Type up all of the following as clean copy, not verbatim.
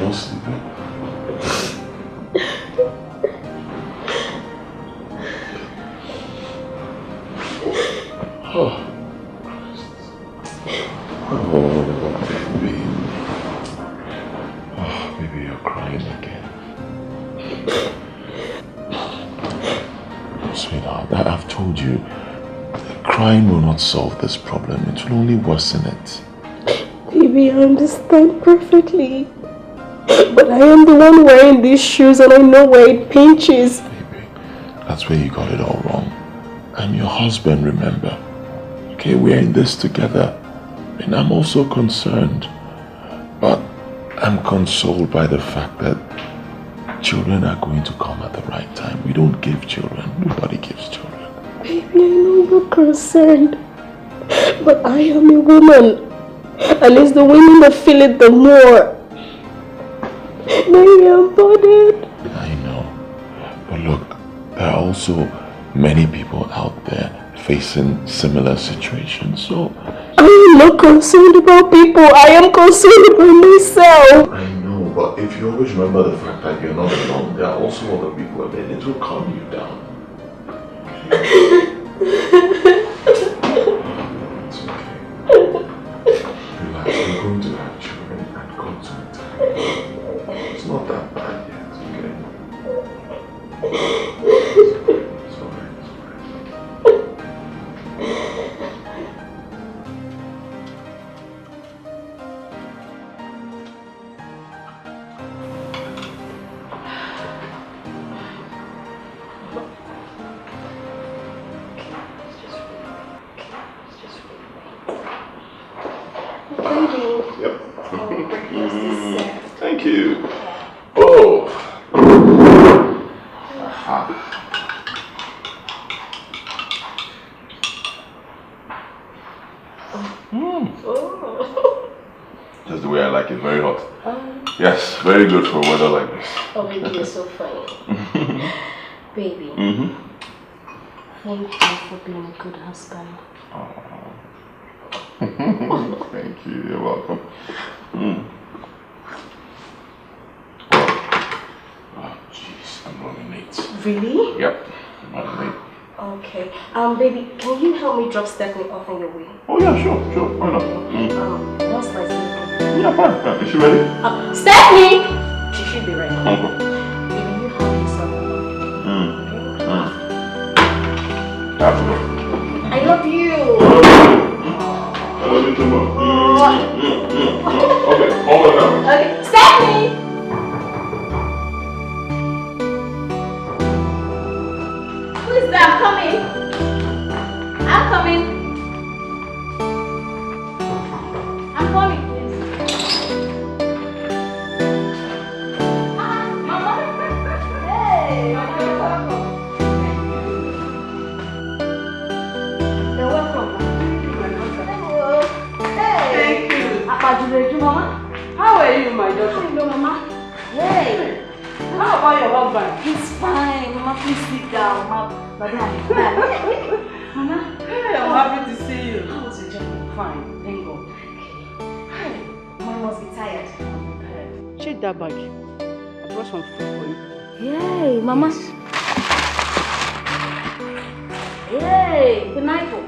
not sleeping? Oh. Oh, baby. Oh, baby, you're crying again. Sweetheart, I've told you, crying will not solve this problem. It will only worsen it. Baby, I understand perfectly. But I am the one wearing these shoes and I know where it pinches. Baby, that's where you got it all wrong. I'm your husband, remember? Okay, we're in this together. And I'm also concerned. But I'm consoled by the fact that children are going to come at the right time. We don't give children. Nobody gives children. Baby, I know you're concerned. But I am a woman. And it's the women that feel it the more. Baby, I'm bothered. I know. But look, there are also many people out there facing similar situations, so... I am not concerned about people. I am concerned about myself. I know, but if you always remember the fact that you're not alone, there are also other people out there. It will calm you down. It's okay. Relax, we're going to have children and God's own time. It's not that bad yet, okay? It's alright, it's Yep. Thank you. Oh. Aha. Just the way I like it, very hot. Yes, very good for weather like this. Oh, baby, you're so funny. Baby, thank you for being a good husband. Thank you, you're welcome. Oh, jeez, I'm running late. Really? Yep, I'm running late. Okay. Baby, can you help me drop Stephanie off on your way? Oh, yeah, sure, why not? What's my name? Yeah, fine. Is she ready? Stephanie! She should be ready. Okay. Baby, you have yourself. I have to go. I love you. I love you too much. Okay, hold on now. Okay, Stephanie! Who is that? I'm coming. I'm coming. I'm coming, please. Mama. Hey, Mama, you're welcome. You're welcome. Thank you. Mama. How are you, my daughter? Hello, Mama. Hey. How about your husband? He's fine. Mama, please sit down. Mama, Mama. Hey, I'm happy to see you. How was your journey? Fine, thank God. Hey. Mama must be tired. I'm tired. Check that bag. I brought some food for you. Yay, Mama. Yay, pineapple.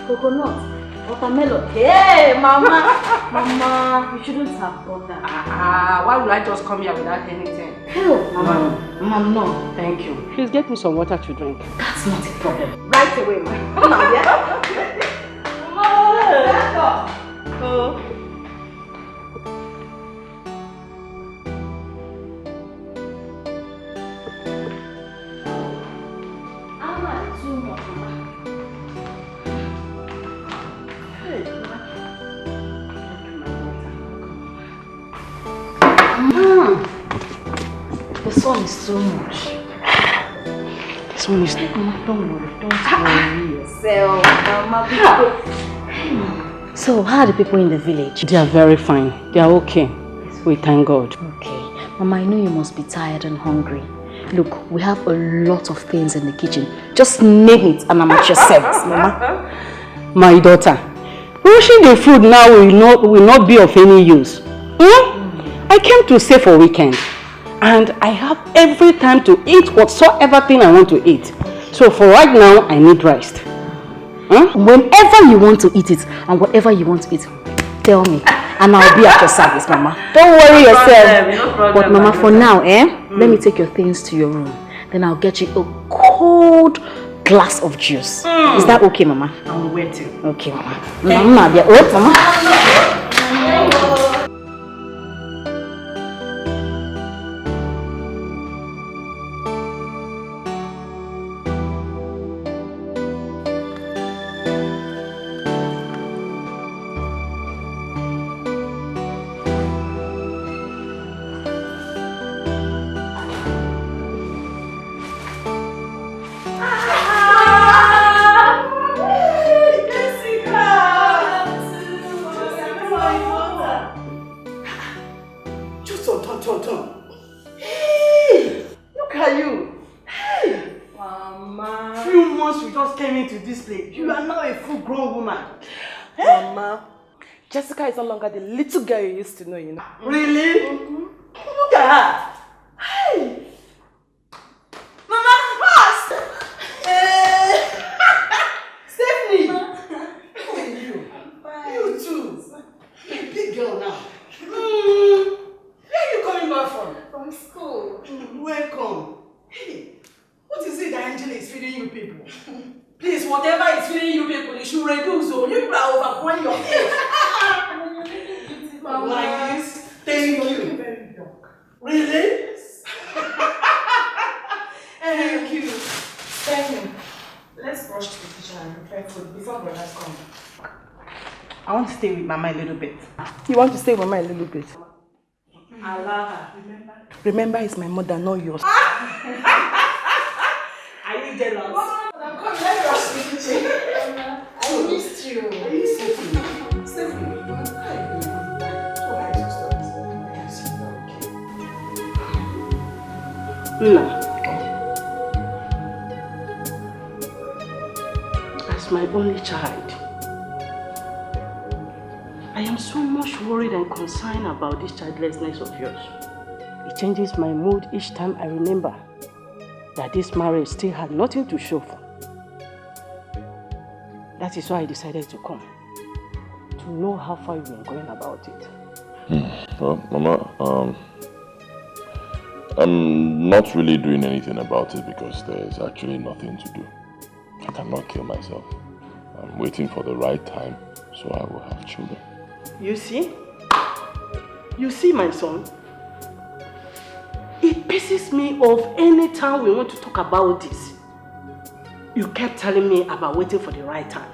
Coconut. Watermelon. Hey, Mama. Mama, you shouldn't have bought that. Why would I just come here without anything? Hell, Mama. Mama, no. Thank you. Please get me some water to drink. That's not a problem. Right away, ma. Come on, yeah? Mama, let's go. Oh. Too much, Mama. Hey. The sun is too much. This one is... Don't worry yourself, Mama. So, how are the people in the village? They are very fine. They are okay. We thank God. Okay. Mama, I know you must be tired and hungry. Look, we have a lot of things in the kitchen. Just name it and I'm at your service, Mama. My daughter, washing the food now will not be of any use. I came to stay for weekend. And I have every time to eat whatsoever thing I want to eat. So for right now, I need rest. Huh? Whenever you want to eat it and whatever you want to eat, tell me. And I'll be at your service, Mama. Don't worry yourself. No problem, but Mama, for now, let me take your things to your room. Then I'll get you a cold glass of juice. Is that okay, Mama? I'm waiting. Okay, Mama. Mama, Mama. Jessica is no longer the little girl you used to know, you know. Really? Look at her. Hey! Mama, fast! Stephanie! How are you? You too. You're a big girl now. Where are you coming back from? From school. Welcome. Hey, what is it that Angela is feeding you people? Please, whatever is feeding you people, you should reduce. So you people are overpowering your head. Like this? Thank you. Very young. Really? Yes. Thank you. Thank you. Let's rush to the kitchen and prepare food before brothers come. I want to stay with Mama a little bit. You want to stay with Mama a little bit? I love her. Remember, it's my mother, not yours. Are you jealous? Come, let me rush to the kitchen. I missed you. Are you Stephanie? Stephanie, how are you doing? No. As my only child, I am so much worried and concerned about this childlessness of yours. It changes my mood each time I remember that this marriage still had nothing to show for. That is why I decided to come, to know how far you were going about it. Well, Mama, I'm not really doing anything about it because there's actually nothing to do. I cannot kill myself. I'm waiting for the right time so I will have children. You see? You see, my son? It pisses me off any time we want to talk about this. You kept telling me about waiting for the right time.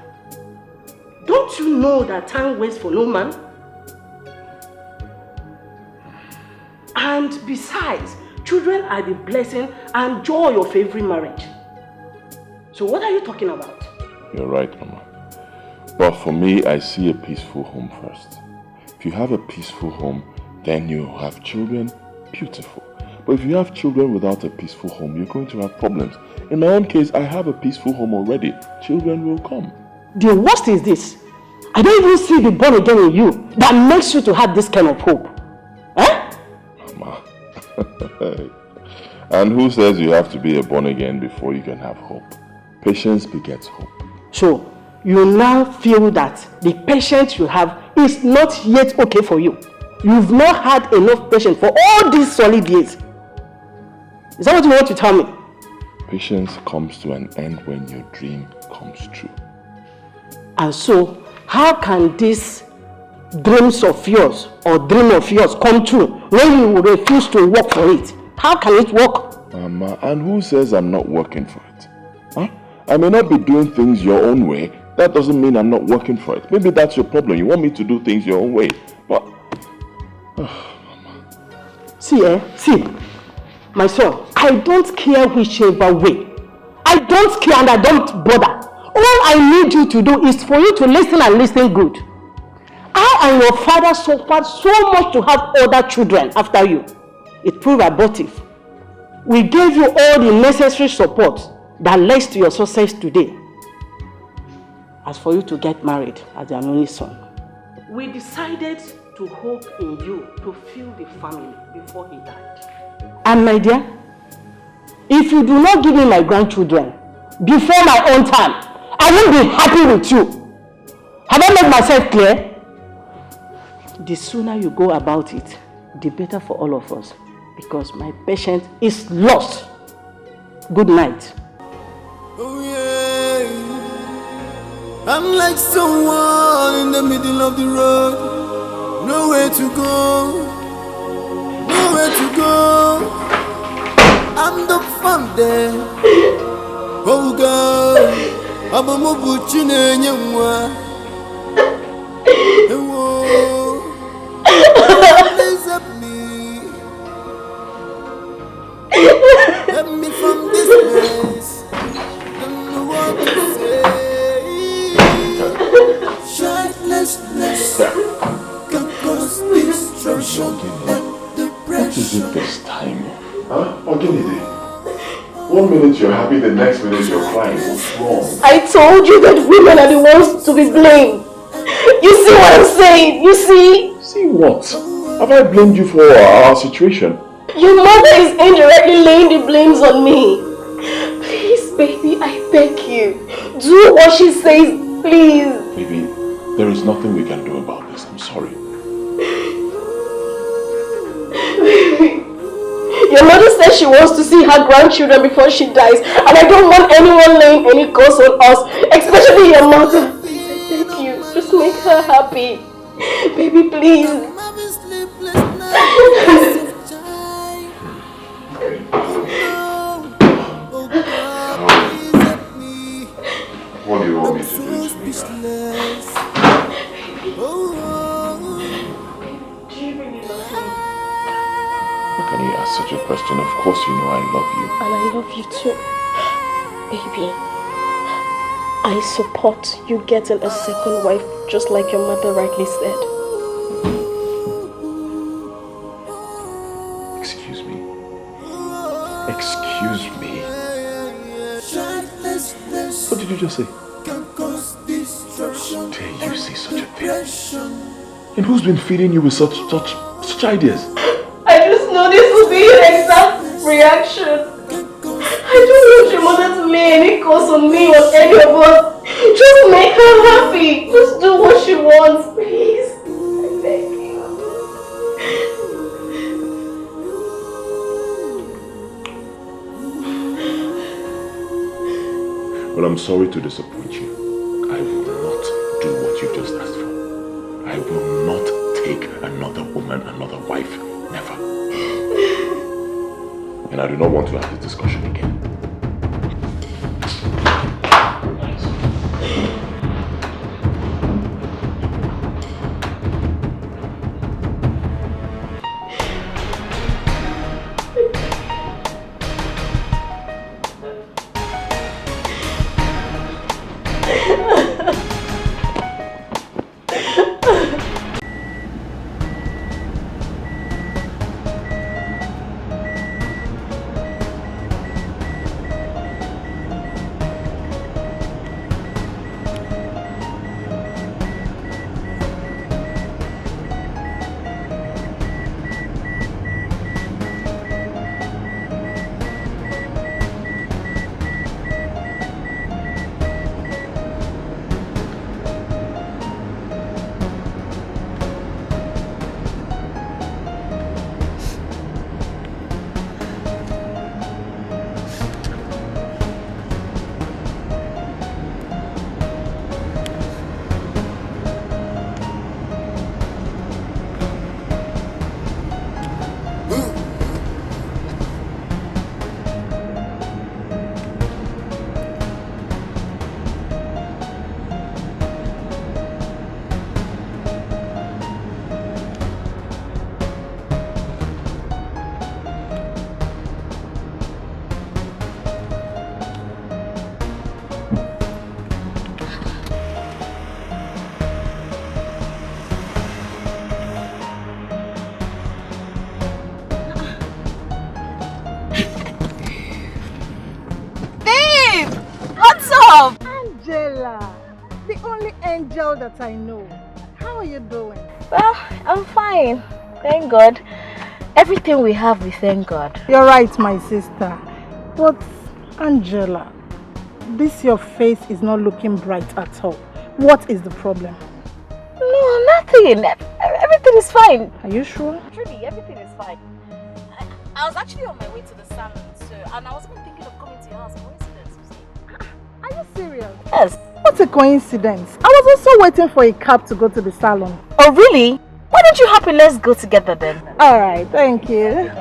Don't you know that time waits for no man? And besides, children are the blessing and joy of every marriage. So what are you talking about? You're right, Mama. But for me, I see a peaceful home first. If you have a peaceful home, then you have children, beautiful. But if you have children without a peaceful home, you're going to have problems. In my own case, I have a peaceful home already. Children will come. The worst is this. I don't even see the born again in you that makes you to have this kind of hope. Eh? Mama. And who says you have to be a born again before you can have hope? Patience begets hope. So, you now feel that the patience you have is not yet okay for you. You've not had enough patience for all these solid years. Is that what you want to tell me? Patience comes to an end when your dream comes true. And so, how can these dreams of yours or dream of yours come true when you refuse to work for it? How can it work? Mama, and who says I'm not working for it? Huh? I may not be doing things your own way. That doesn't mean I'm not working for it. Maybe that's your problem. You want me to do things your own way. But... See, my son, I don't care whichever way. I don't care and I don't bother. All I need you to do is for you to listen and listen good. I and your father suffered so much to have other children after you. It proved abortive. We gave you all the necessary support that leads to your success today. As for you to get married as an only son, we decided to to hope in you to fill the family before he died. And my dear, if you do not give me my grandchildren before my own time, I won't be happy with you. Have I made myself clear? The sooner you go about it, the better for all of us. Because my patient is lost. Good night. Oh yeah, I'm like someone in the middle of the road. Nowhere to go, nowhere to go. I'm the fun there. Oh God, I'm a mobuchine nyamwa. Please help me. Help me from this place. Don't know what to say. Childlessness can cause destruction and depression. What is it this time? Huh? Ohaneze. 1 minute you're happy, the next minute you're crying. What's wrong? I told you that women are the ones to be blamed. You see what I'm saying? You see? See what? Have I blamed you for our situation? Your mother is indirectly laying the blames on me. Please, baby, I beg you. Do what she says, please. Baby, there is nothing we can do about this. I'm sorry. Baby, your mother says she wants to see her grandchildren before she dies. And I don't want anyone laying any curse on us, especially your mother. Please, I beg you. Just make her happy. Baby, please. What do you want me to do to make her? Do you really love me? How can you ask such a question? Of course you know I love you. And I love you too. Baby, I support you getting a second wife, just like your mother rightly said. Excuse me. Excuse me. What did you just say? How dare you say such a thing? And who's been feeding you with such ideas? I just know this will be your exact reaction. I don't want your mother to lay any curse on me or any of us. Just make her happy. Just do what she wants, please. I beg you. Well, I'm sorry to disappoint you. I will not do what you just asked for. I will not take another woman, another wife. Never. And I do not want to have this discussion again. Angela, the only angel that I know. How are you doing? Well, I'm fine. Thank God. Everything we have, we thank God. You're right, my sister. But, Angela, this your face is not looking bright at all. What is the problem? No, nothing. Everything is fine. Are you sure? Truly, everything is fine. I was actually on my way to the salon, and I was even thinking of coming to your house. Coincidence, you see. Are you serious? Yes. What a coincidence. I was also waiting for a cab to go to the salon. Oh, really? Why don't you happy? Let's go together then. Alright, thank you.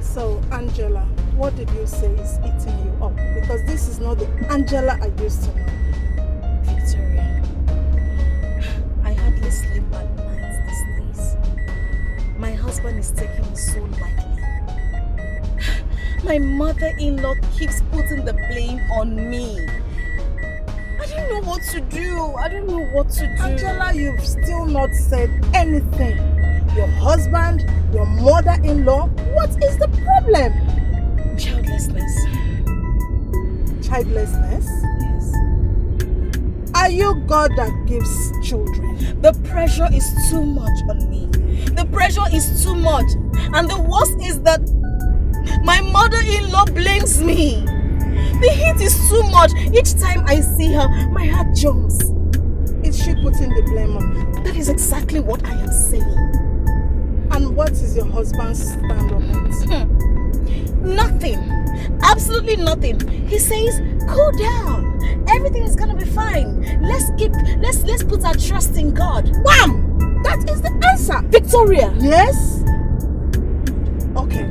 So, Angela, what did you say is eating you up? Because this is not the Angela I used to know. Victoria, I hardly sleep at night these days. My husband is taking it so lightly. My mother-in-law keeps putting the blame on me. I don't know what to do. I don't know what to do. Angela, you've still not said anything. Your husband, your mother-in-law, what is the problem? Childlessness. Childlessness? Yes. Are you God that gives children? The pressure is too much on me. The pressure is too much. And the worst is that my mother-in-law blames me. The heat is too much. Each time I see her, my heart jumps. Is she putting the blame on you? That is exactly what I am saying. And what is your husband's stand on it? Nothing. Absolutely nothing. He says, cool down. Everything is gonna be fine. Let's put our trust in God. Wham! That is the answer. Victoria. Yes? Okay.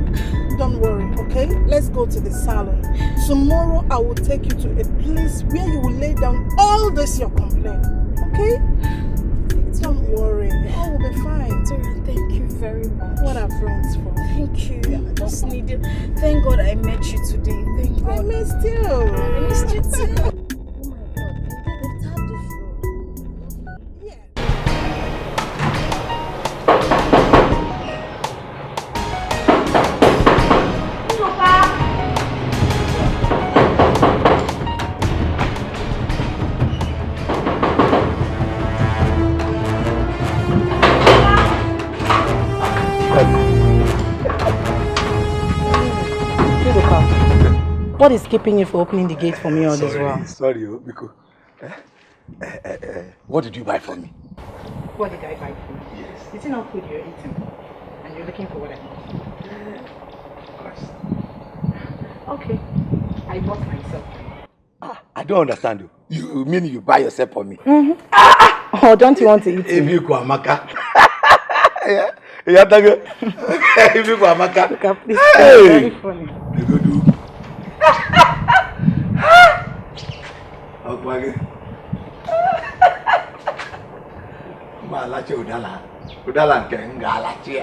Don't worry, okay? Let's go to the salon. Tomorrow I will take you to a place where you will lay down all this your complaint. Okay? Don't worry. All will be fine. Victoria, thank you very much. What are friends for? Thank you. I just needed. Thank God I met you today. Thank God. I missed you. I missed you too. Oh my God, they've tapped this room. Yeah. What is keeping you from opening the gate for me all this while? Sorry, because what did you buy for me? What did I buy for you? Yes. It's not food you're eating. And you're looking for what I want. Okay. I bought myself. I don't understand you. You mean you buy yourself for me? Mm-hmm. Oh, don't you want to eat If me? you go Amaka. Yeah, thank you. If you go Amaka. Look up, please. Hey. Very funny. You go do. Okay. Malachi udala nke ngalachi.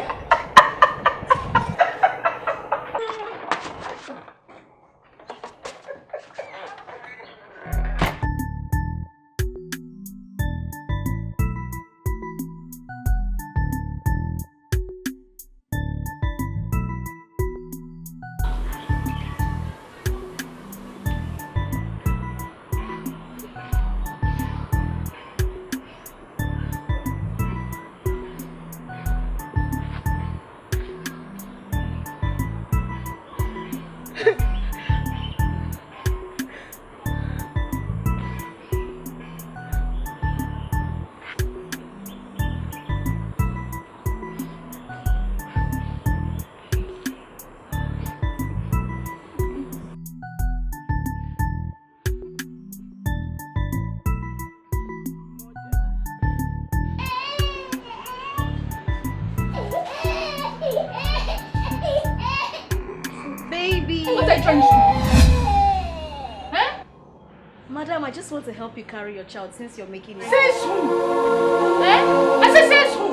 Madam, I just want to help you carry your child since you're making it. Says who? I said says who?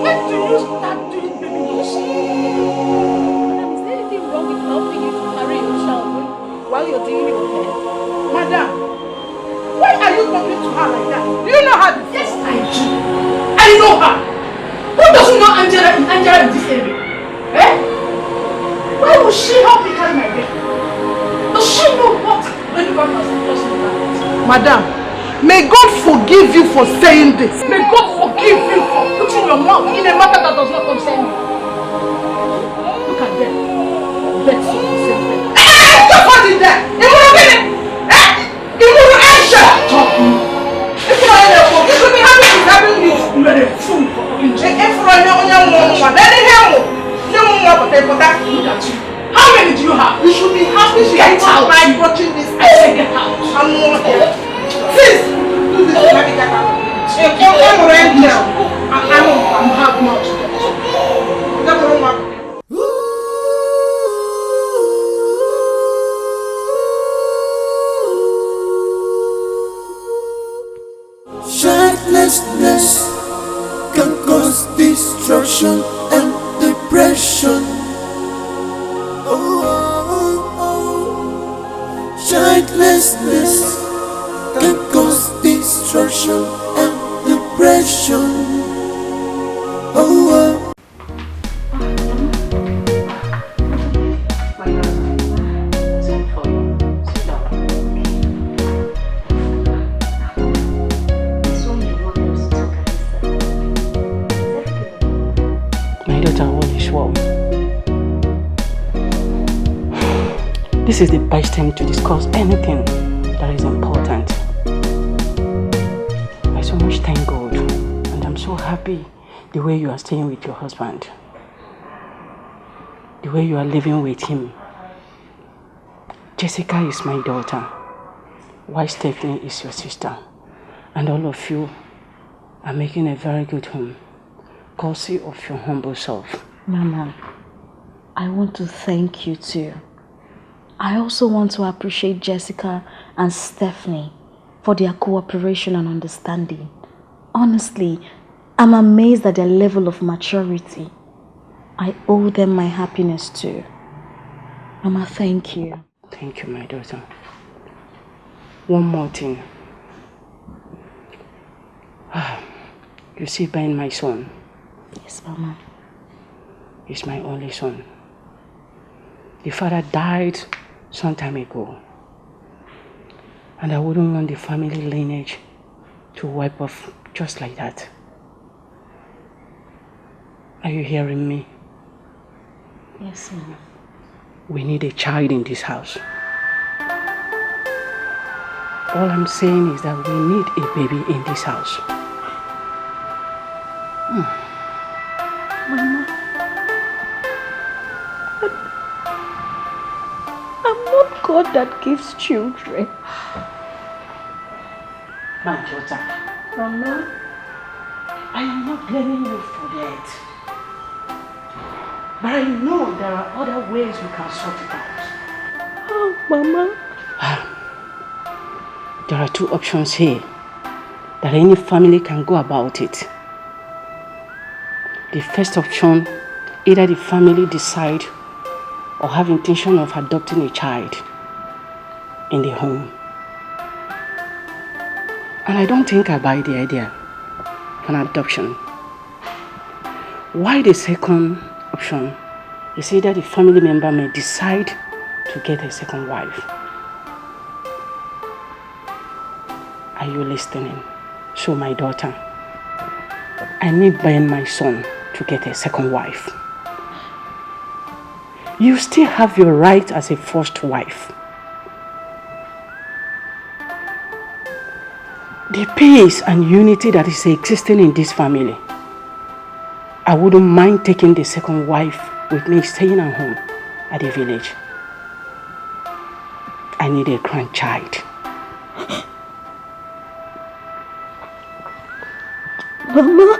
When do you start doing baby news? Madam, is there anything wrong with helping you to carry your child while you're doing it with her? her like that? Do you know her? Yes, I do. I know her. Who doesn't know Angela in this area? Eh? Why would she help me carry my baby? Does she know what Rebecca has just done? Madam, may God forgive you for saying this. May God forgive you for putting your mouth in a matter that does not concern you. Look at them. That's so the same thing. Hey! Just hold it there! You will get it! Eh? You will answer! Talk me. If you are in a book, you should be happy with having you. You are a fool for talking to me. If you are in a woman, let it help. Look at you. How many do you have? You should be happy to get out. By watching this. I say get out. I'm not here. Sis, do this. Let me get out. I'm right now. I'm have much. That's all I'm Childlessness can cause destruction and depression. Childlessness can cause destruction and depression. This is the best time to discuss anything that is important. I so much thank God, and I'm so happy the way you are staying with your husband, the way you are living with him. Jessica is my daughter, while Stephanie is your sister, and all of you are making a very good home, courtesy of your humble self. Mama, I want to thank you too. I also want to appreciate Jessica and Stephanie for their cooperation and understanding. Honestly, I'm amazed at their level of maturity. I owe them my happiness too. Mama, thank you. Thank you, my daughter. One more thing. You see, Ben, my son. Yes, Mama. He's my only son. The father died some time ago, and I wouldn't want the family lineage to wipe off just like that. Are you hearing me? Yes, Mama. We need a child in this house. All I'm saying is that we need a baby in this house. Mama, I'm not God that gives children. My daughter, Mama, I am not blaming you for that. But I know there are other ways we can sort it out. oh, Mama. There are two options here that any family can go about it. The first option, either the family decide or have intention of adopting a child in the home. And I don't think I buy the idea of an adoption. Why the second option is either the family member may decide to get a second wife. Are you listening? So my daughter, I need Ben, my son, to get a second wife. You still have your right as a first wife. The peace and unity that is existing in this family, I wouldn't mind taking the second wife with me staying at home at the village. I need a grandchild. Mama.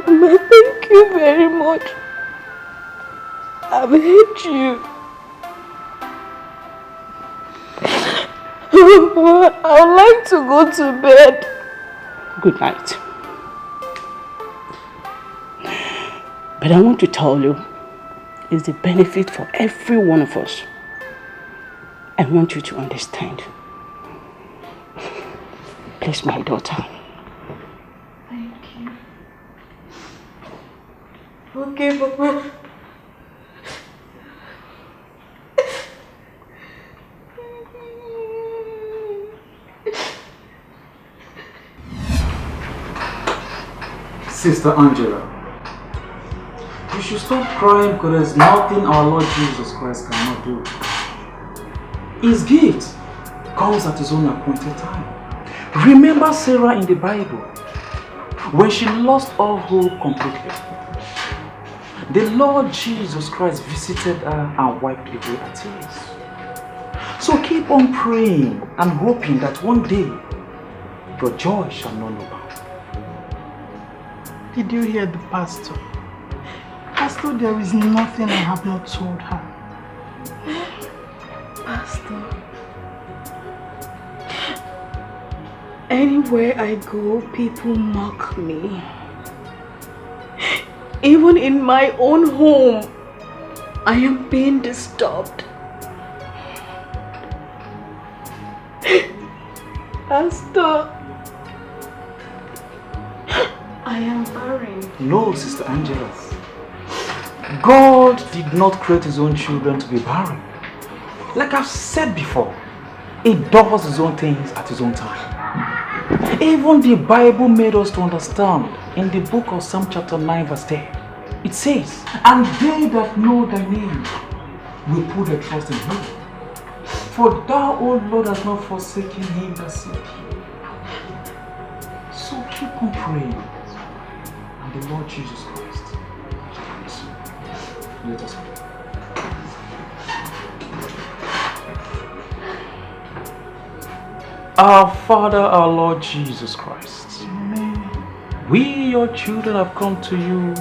Mama, thank you very much. I've hate you. I would like to go to bed. Good night. But I want to tell you, is the benefit for every one of us. I want you to understand. Please, my daughter. Thank you. Okay, Papa. Sister Angela, you should stop crying because there's nothing our Lord Jesus Christ cannot do. His gift comes at his own appointed time. Remember Sarah in the Bible, when she lost all hope completely. The Lord Jesus Christ visited her and wiped away her tears. So keep on praying and hoping that one day your joy shall not know bounds. Did you hear the pastor? Pastor, there is nothing I have not told her. Pastor, anywhere I go, people mock me. Even in my own home, I am being disturbed. Pastor, I am barren. No, Sister Angela. God did not create his own children to be barren. Like I've said before, he does his own things at his own time. Even the Bible made us to understand in the book of Psalm chapter 9 verse 10. It says, and they that know thy name will put their trust in him. For thou, O Lord, hast not forsaken him that seek you. So keep on praying. And the Lord Jesus Christ shall bless you. Let us pray. Our Father, our Lord Jesus Christ, amen. We, your children, have come to you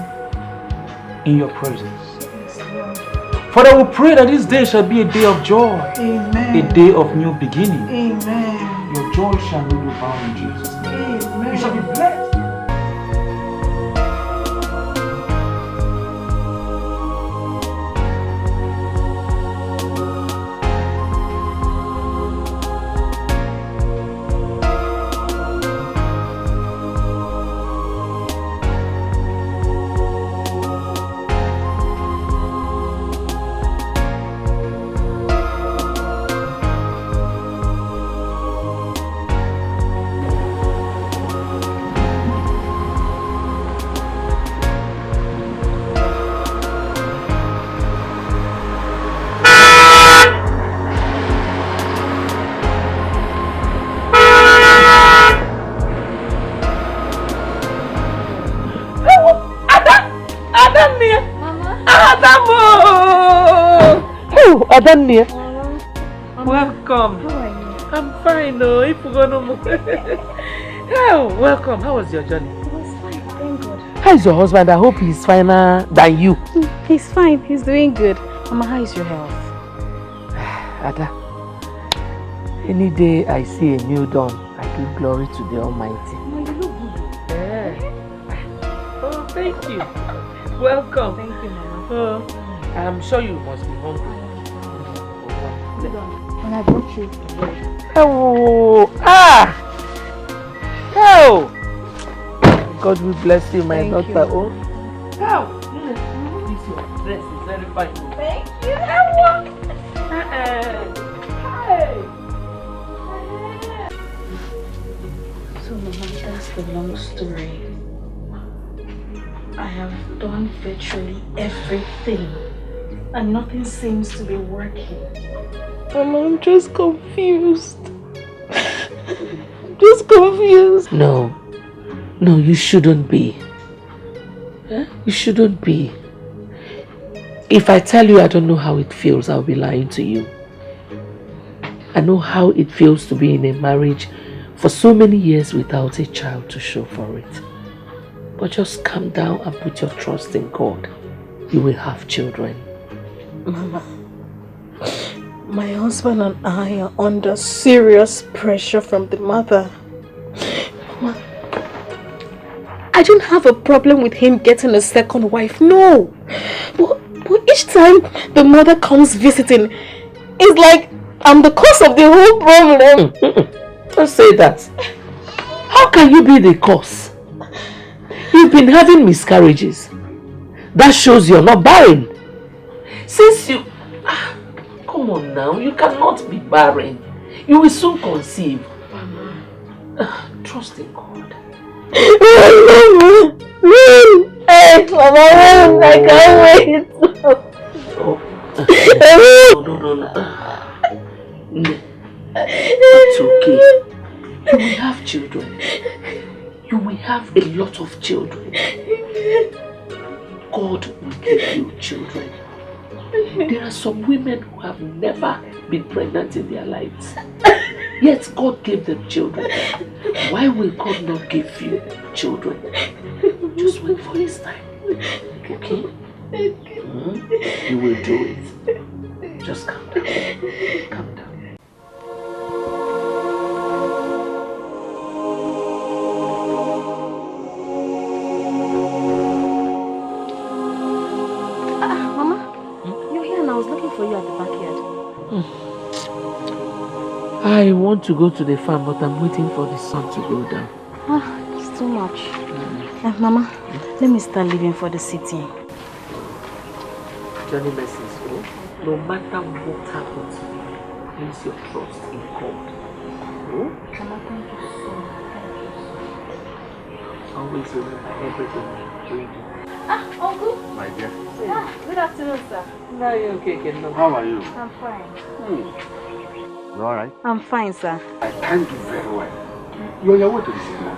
in your presence. Yes, Father, we pray that this day shall be a day of joy, amen. A day of new beginning. Amen. Your joy shall not be bound in Jesus' name. Amen. You shall be blessed. Adamnia. Welcome. How are you? I'm fine, no. If we're gonna move. Oh, welcome. How was your journey? It was fine, thank God. How is your husband? I hope he's finer than you. He's fine, he's doing good. Mama, how is your health? Ada, any day I see a new dawn, I give glory to the Almighty. Mama, you look good. Yeah. Oh, thank you. Welcome. Thank you, Mama. Oh, I'm sure you must be hungry. And I brought you. Oh, ah! Oh! God will bless you, my daughter. You. Oh. Oh, this your dress is very fine. Thank you. Hey. So, Mama, that's the long story. I have done virtually everything, and nothing seems to be working. Mama, I'm just confused. Just confused. No, you shouldn't be. You shouldn't be. If I tell you I don't know how it feels, I'll be lying to you. I know how it feels to be in a marriage for so many years without a child to show for it. But just calm down and put your trust in God. You will have children. Mama, my husband and I are under serious pressure from the mother. Mama, I don't have a problem with him getting a second wife, no. But But each time the mother comes visiting, it's like I'm the cause of the whole problem. Don't say that. How can you be the cause? You've been having miscarriages. That shows you're not barren. Since you... Come on now, you cannot be barren. You will soon conceive. Trust in God. Hey, Mama, I can't wait. No. It's okay. You will have children. You will have a lot of children. God will give you children. There are some women who have never been pregnant in their lives. Yet God gave them children. Why will God not give you children? Just wait for His time. Okay? You will do it. Just calm down. Calm down. Mama, you're here and I was looking for you at the backyard. I want to go to the farm, but I'm waiting for the sun to go down. It's too much. Mama, let me start leaving for the city. Johnny Message, no matter what happens, place your trust in God. Mama, thank you so much. Always remember everything you do. Uncle. My dear. Good afternoon, sir. No, you're okay, no. How are you? I'm fine. You alright? I'm fine, sir. I thank you very well. You're on your way to the cinema.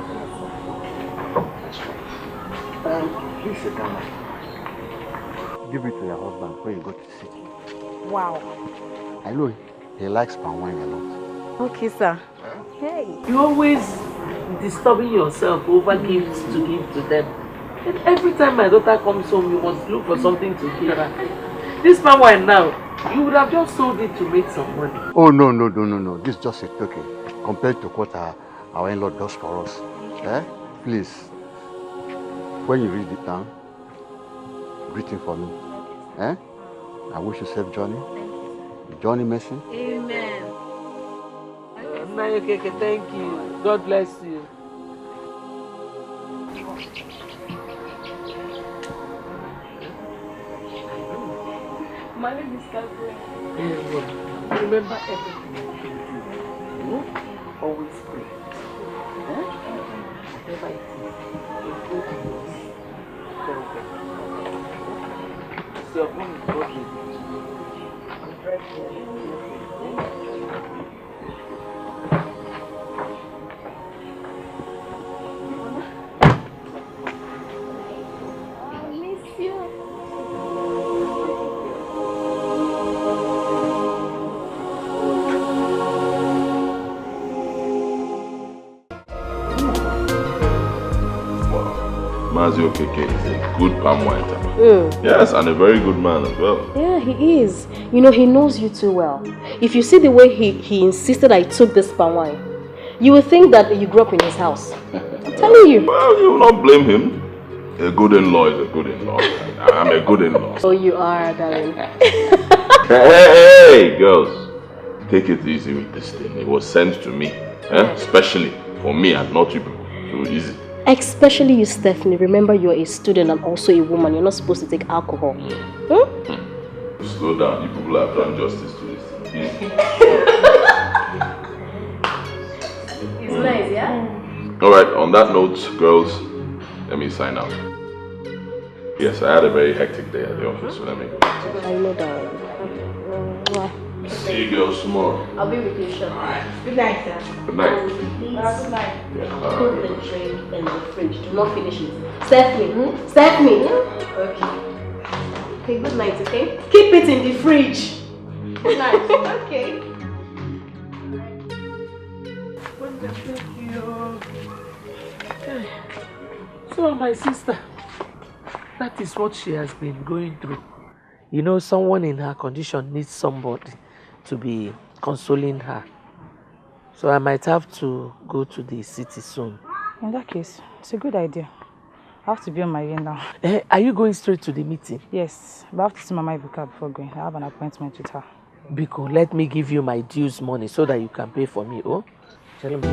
Please sit down. Give it to your husband when you go to the city. Wow. I know he likes palm wine a lot. Okay, sir. Hey. You're always disturbing yourself over gifts to give to them. And every time my daughter comes home, you must look for something to give her. This palm wine now, you would have just sold it to make some money. Oh, no. This is just a token compared to what our in-law does for us. Please, when you reach the town, greet him for me. I wish you safe journey. Johnny Messi. Amen. Okay, thank you. God bless you. My name is Catherine. Remember everything you do. Always pray. Whatever it is, your home is godly. I miss you. Mazi Okeke is a good palm wine tapper. Yes, and a very good man as well. Yeah, he is. You know, he knows you too well. If you see the way he insisted I took this palm wine, you would think that you grew up in his house. I'm telling you. Well, you will not blame him. A good in-law is a good in-law. I'm a good in-law. Oh, you are, darling. Hey, girls. Take it easy with this thing. It was sent to me. Especially for me and not you people. So easy. Especially you, Stephanie. Remember, you're a student and also a woman. You're not supposed to take alcohol. Slow down. You people have done justice to this. It's nice, yeah? Alright, on that note, girls, let me sign out. Yes, I had a very hectic day at the office, so let me go. I know that. See you girls tomorrow. I'll be with you, sure. Alright. Good night, sir. Good night. Good night. Yeah, Put the drink in the fridge. Do not finish it. Stephanie. Stephanie. Okay. Okay, good night, okay? Keep it in the fridge. Good night. Okay. So, my sister, that is what she has been going through. You know, someone in her condition needs somebody to be consoling her. So I might have to go to the city soon. In that case, it's a good idea. I have to be on my way now. Are you going straight to the meeting? Yes, but I have to see Mama Ibeka before going. I have an appointment with her. Biko, let me give you my dues money so that you can pay for me, oh? Tell me.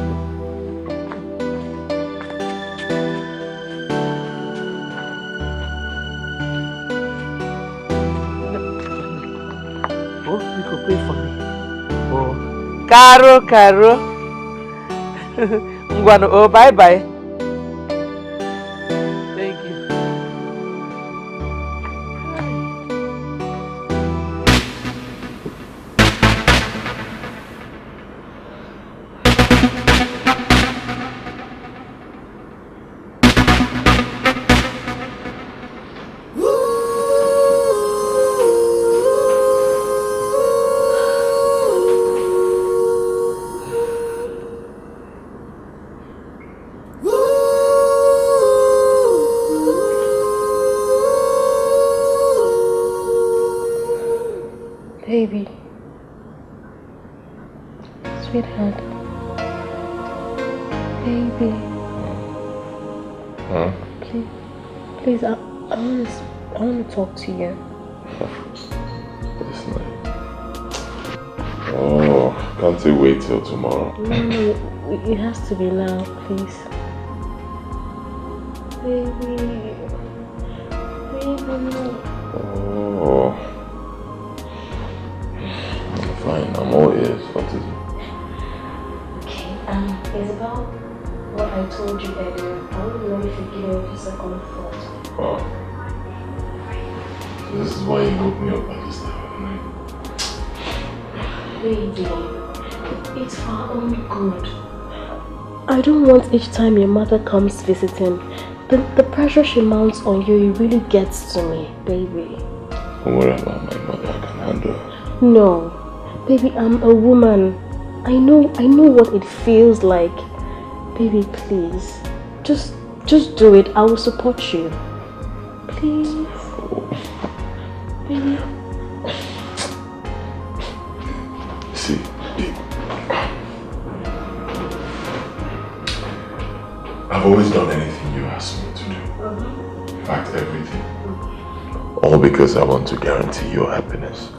Oh, Biko, pay for me. Oh, Caro. Ngwano, oh, bye. Thank you. Baby. Sweetheart. Baby. Huh? Please, I want to talk to you. This night. Oh, can't you wait till tomorrow? No, it has to be now, please. Baby. Oh. Fine, I'm all ears. What is it? Okay, it's about what I told you earlier. I don't know if you give me a second thought. Oh. So this is why you woke me up at this time of the night. Baby, it's for our own good. I don't want each time your mother comes visiting, the pressure she mounts on you, it really gets to me, baby. Don't worry about my mother, I can handle her. No. Baby, I'm a woman. I know what it feels like. Baby, please. Just do it. I will support you. Please. Baby. See, I've always done anything you ask me to do. In fact, everything. All because I want to guarantee your happiness.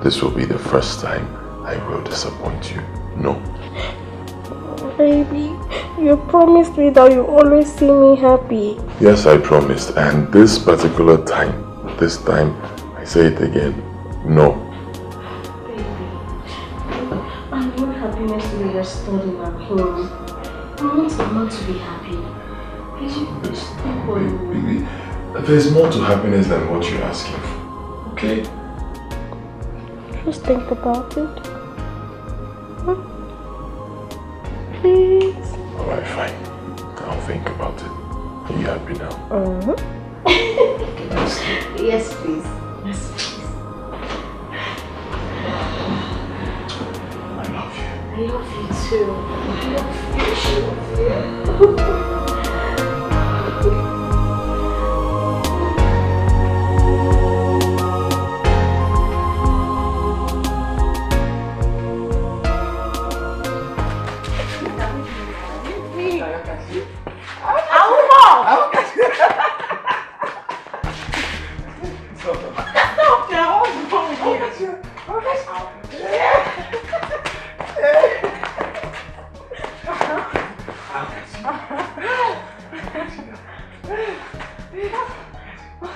This will be the first time I will disappoint you. No. Baby, you promised me that you always see me happy. Yes, I promised. And this particular time, I say it again, no. Baby, I want happiness to be restored in our home. I want Mama to be happy. Baby, there's more to happiness than what you're asking for. Okay? Just think about it. Please. Alright, fine. I'll think about it. Are you happy now? Yes, please. Yes, please. I love you. I love you too. I love you.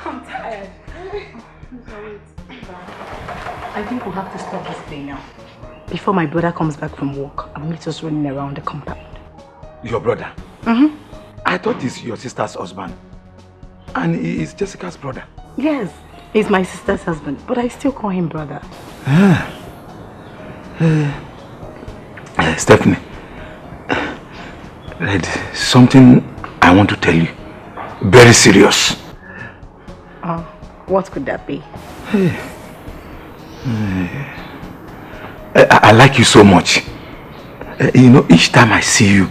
I'm tired. I think we'll have to stop this thing now. Before my brother comes back from work, I'll meet us running around the compound. Your brother? I thought he's your sister's husband. And he is Jessica's brother. Yes, he's my sister's husband, but I still call him brother. Stephanie, there's something I want to tell you. Very serious. What could that be? I like you so much. You know, each time I see you,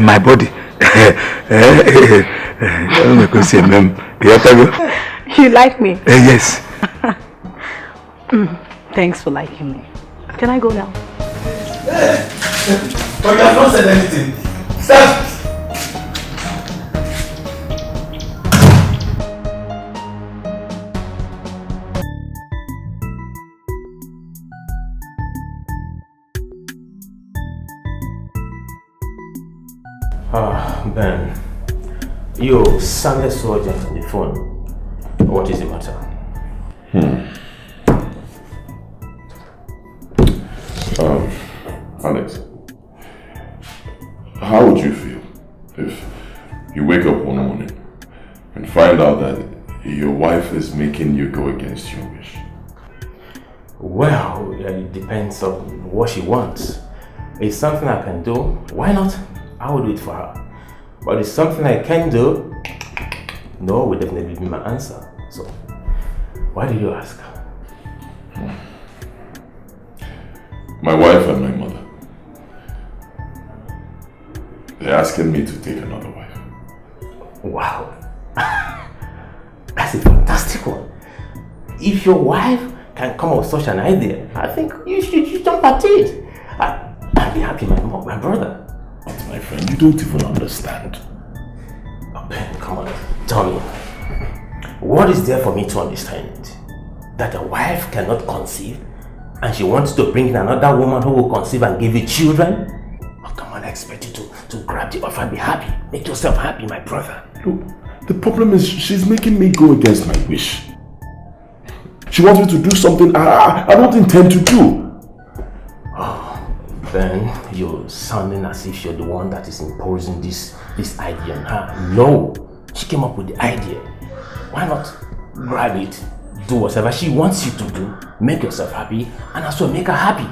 my body. You like me? Yes. Thanks for liking me. Can I go now? But you have not said anything. Stop! Ben, you sounded so urgent on the phone. What is the matter? Alex, how would you feel if you wake up one morning and find out that your wife is making you go against your wish? Well, it depends on what she wants. It's something I can do. Why not? I will do it for her. But it's something I can do. No would definitely be my answer. So, why did you ask? My wife and my mother, they're asking me to take another wife. Wow. That's a fantastic one. If your wife can come up with such an idea, I think you should jump at it. I'd be happy, my brother. But my friend, you don't even understand. Oh, Ben, come on, tell me. What is there for me to understand? That a wife cannot conceive and she wants to bring in another woman who will conceive and give you children? Oh, come on, I expect you to grab the offer and be happy. Make yourself happy, my brother. Look, the problem is she's making me go against my wish. She wants me to do something I don't intend to do. Oh, Ben, you're sounding as if you're the one that is imposing this idea on her. No, she came up with the idea. Why not grab it, do whatever she wants you to do, make yourself happy, and as well make her happy.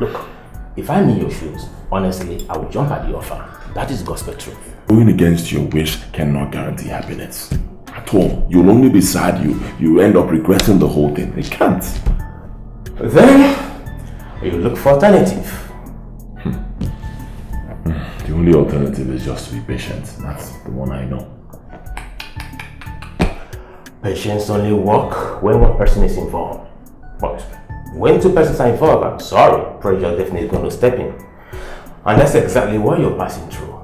Look, if I'm in your shoes, honestly, I would jump at the offer. That is gospel truth. Going against your wish cannot guarantee happiness. At all. You'll only be sad. You end up regretting the whole thing. It can't. Then, you look for alternative. The only alternative is just to be patient. That's the one I know. Patience only work when one person is involved. But when two persons are involved, I'm sorry, pressure definitely is going to step in. And that's exactly what you're passing through.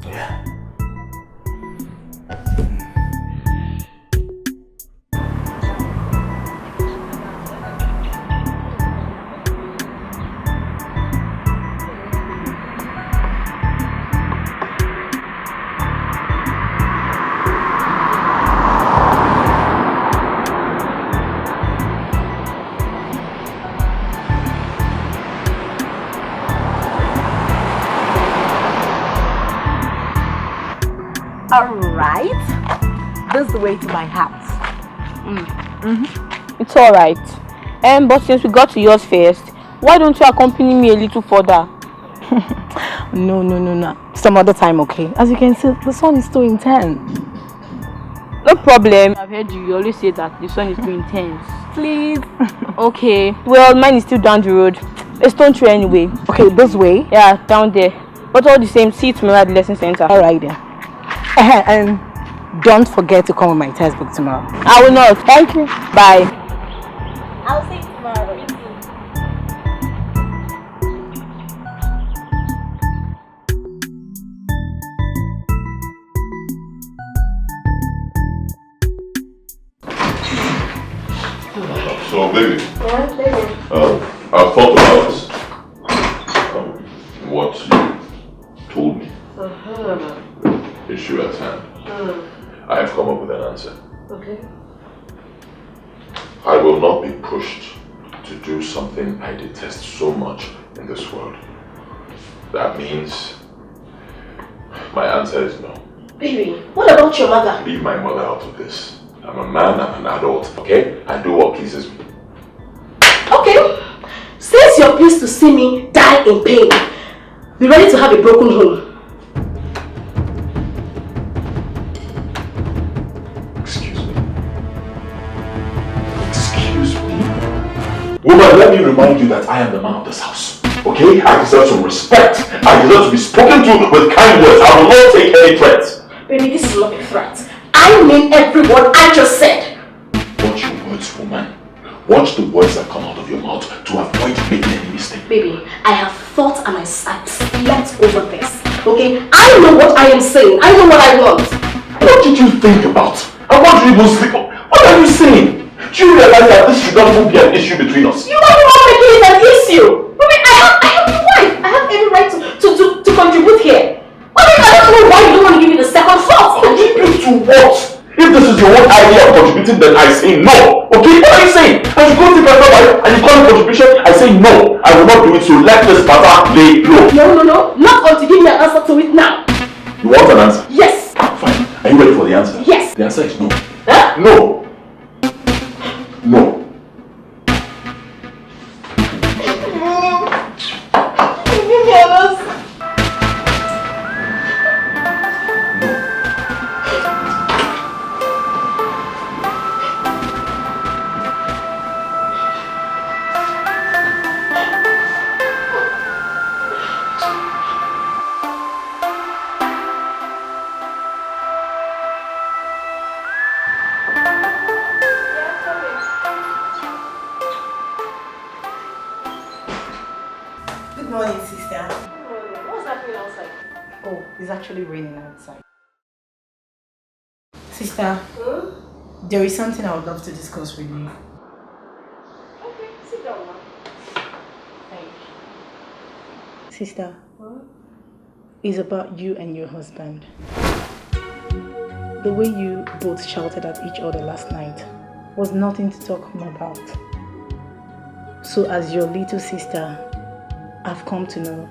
Yeah. Alright, this is the way to my house. It's alright. But since we got to yours first, why don't you accompany me a little further? No. Some other time, okay? As you can see, the sun is too intense. No problem. I've heard you always say that the sun is too intense. Please. Okay. Well, mine is still down the road. Let's don't throw anyway. Okay, this way? Yeah, down there. But all the same, see you tomorrow at the lesson center. Alright then. And don't forget to come with my textbook tomorrow. I will not. Thank you. Bye. I'll see you tomorrow. So, baby. Yeah, baby. I've thought about what you told me. Issue at hand. I have come up with an answer. Okay. I will not be pushed to do something I detest so much in this world. That means my answer is no. Baby, what about your mother? Leave my mother out of this. I'm a man, I'm an adult, okay? I do what pleases me. Okay. Since you're pleased to see me die in pain, be ready to have a broken home. Woman, let me remind you that I am the man of this house. Okay? I deserve some respect. I deserve to be spoken to with kind words. I will not take any threats. Baby, this is not a threat. I mean every word I just said. Watch your words, woman. Watch the words that come out of your mouth to avoid making any mistake. Baby, I have thought and I slept over this. Okay? I know what I am saying. I know what I want. What did you think about? And what did you even sleep on? What are you saying? Do you realize that this should not even be an issue between us? You are the one making it an issue. Baby, I have a wife. I have every right to contribute here. I don't know why you don't want to give me the second thought. Contribute to what? If this is your own idea of contributing, then I say no. Okay? What are you saying? And you go to my life and you call it contribution, I say no. I will not do it, so let this matter lay low. No. Not until you give me an answer to it now. You want an answer? Yes. Fine. Are you ready for the answer? Yes. The answer is no. Huh? No. No. Give me an answer. It's actually raining outside. Sister, there is something I would love to discuss with you. Okay, sit down now. Thank you. Sister, it's about you and your husband. The way you both shouted at each other last night was nothing to talk home about. So as your little sister, I've come to know,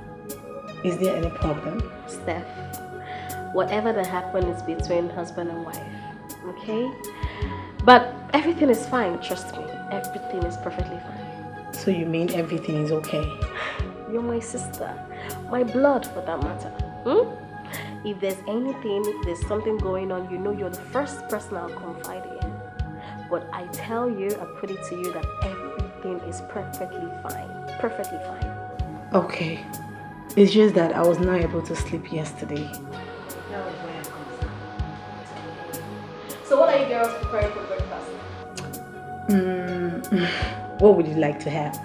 is there any problem? Steph, whatever that happened is between husband and wife, okay? But everything is fine, trust me. Everything is perfectly fine. So you mean everything is okay? You're my sister, my blood for that matter. If there's anything, if there's something going on, you know you're the first person I'll confide in. But I tell you, I put it to you that everything is perfectly fine. Perfectly fine. Okay. It's just that I was not able to sleep yesterday. That was where I'm concerned. So what are you girls preparing for breakfast? What would you like to have?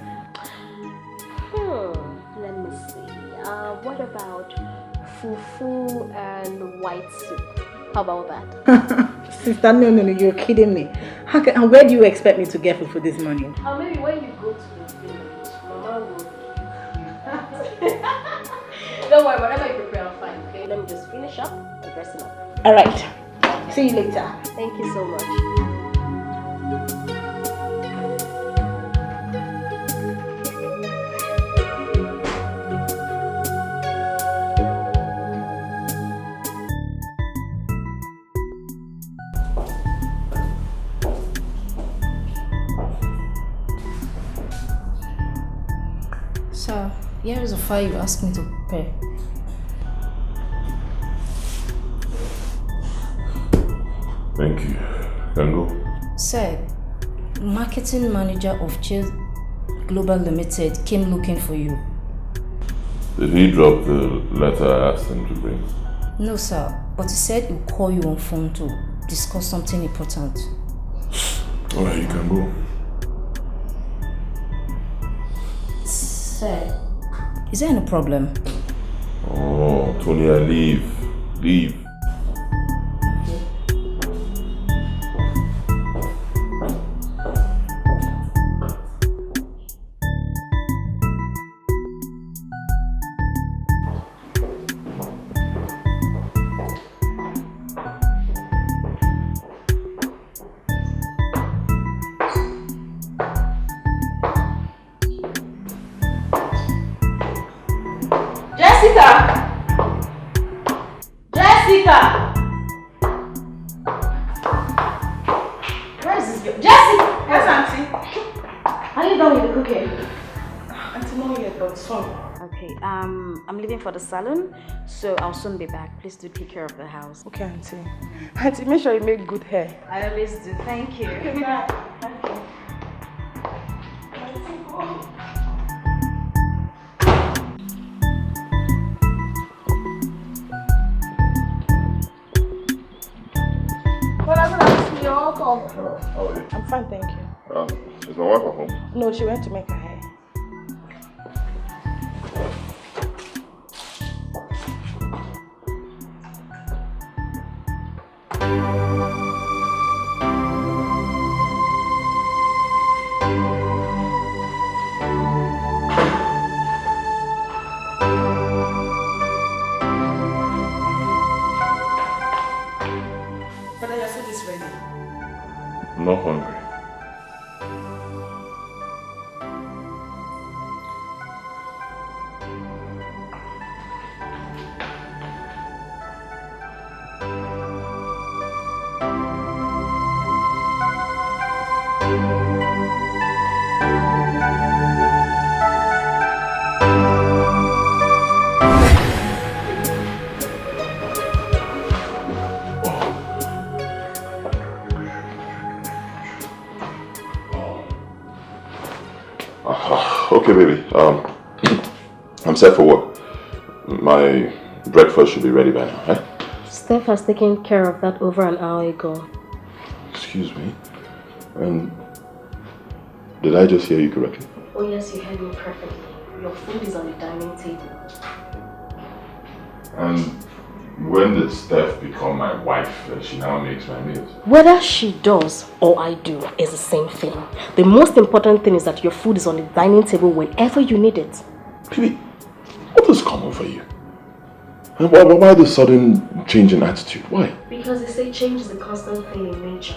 Let me see. What about fufu and white soup? How about that? Sister, no, you're kidding me. Where do you expect me to get fufu this morning? Maybe when you go to the village, Mama will. Don't worry, whatever you prepare, I'll find, okay? Let me just finish up and dress it up. Alright. See you later. Thank you so much. Sir, here is a file you asked me to prepare. Thank you. Can go. Sir, marketing manager of CHEZ Global Limited came looking for you. Did he drop the letter I asked him to bring? No, sir, but he said he'll call you on phone to discuss something important. Alright, you can go. Sir, is there any problem? Oh, Tonya, leave. Leave. I'm leaving for the salon, so I'll soon be back. Please do take care of the house. Okay, Auntie. Auntie, make sure you make good hair. I always do. Thank you. Okay, bye. Okay. Hello, how are you? I'm fine, thank you. Is my wife at home? No, she went to make her hair. I'm not hungry. Okay, baby. I'm set for work. My breakfast should be ready by now, eh? Steph has taken care of that over an hour ago. Excuse me? And did I just hear you correctly? Oh yes, you heard me perfectly. Your food is on the dining table. And when did Steph become my wife that she now makes my meals? Whether she does or I do is the same thing. The most important thing is that your food is on the dining table whenever you need it. Baby, what has come over you? And why this sudden change in attitude? Why? Because they say change is a constant thing in nature.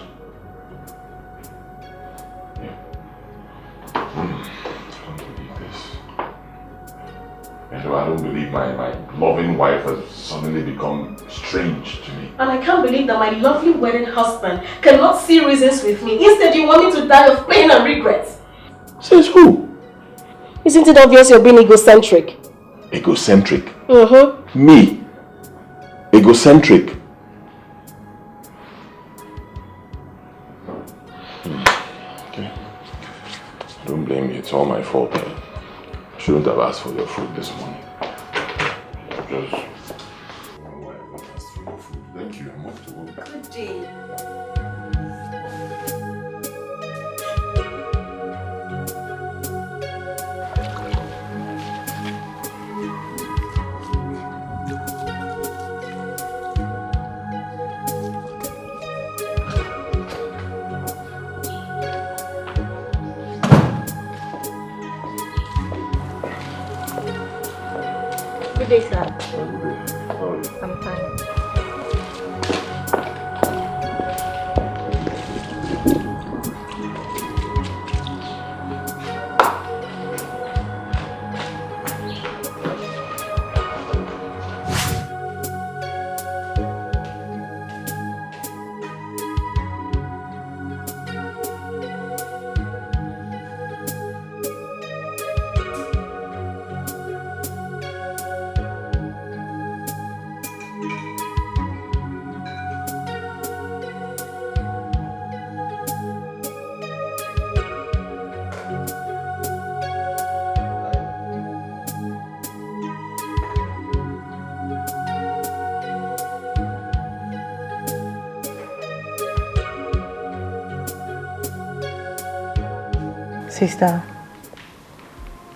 I don't believe my loving wife has suddenly become strange to me. And I can't believe that my lovely wedded husband cannot see reasons with me. Instead, you want me to die of pain and regret. Says who? Isn't it obvious you're being egocentric? Egocentric? Mm-hmm. Me? Egocentric? Okay. Don't blame me. It's all my fault. I shouldn't have asked for your food this morning. Just... Thank you. I'm off to work. Good day. Good day, sir. I'm fine.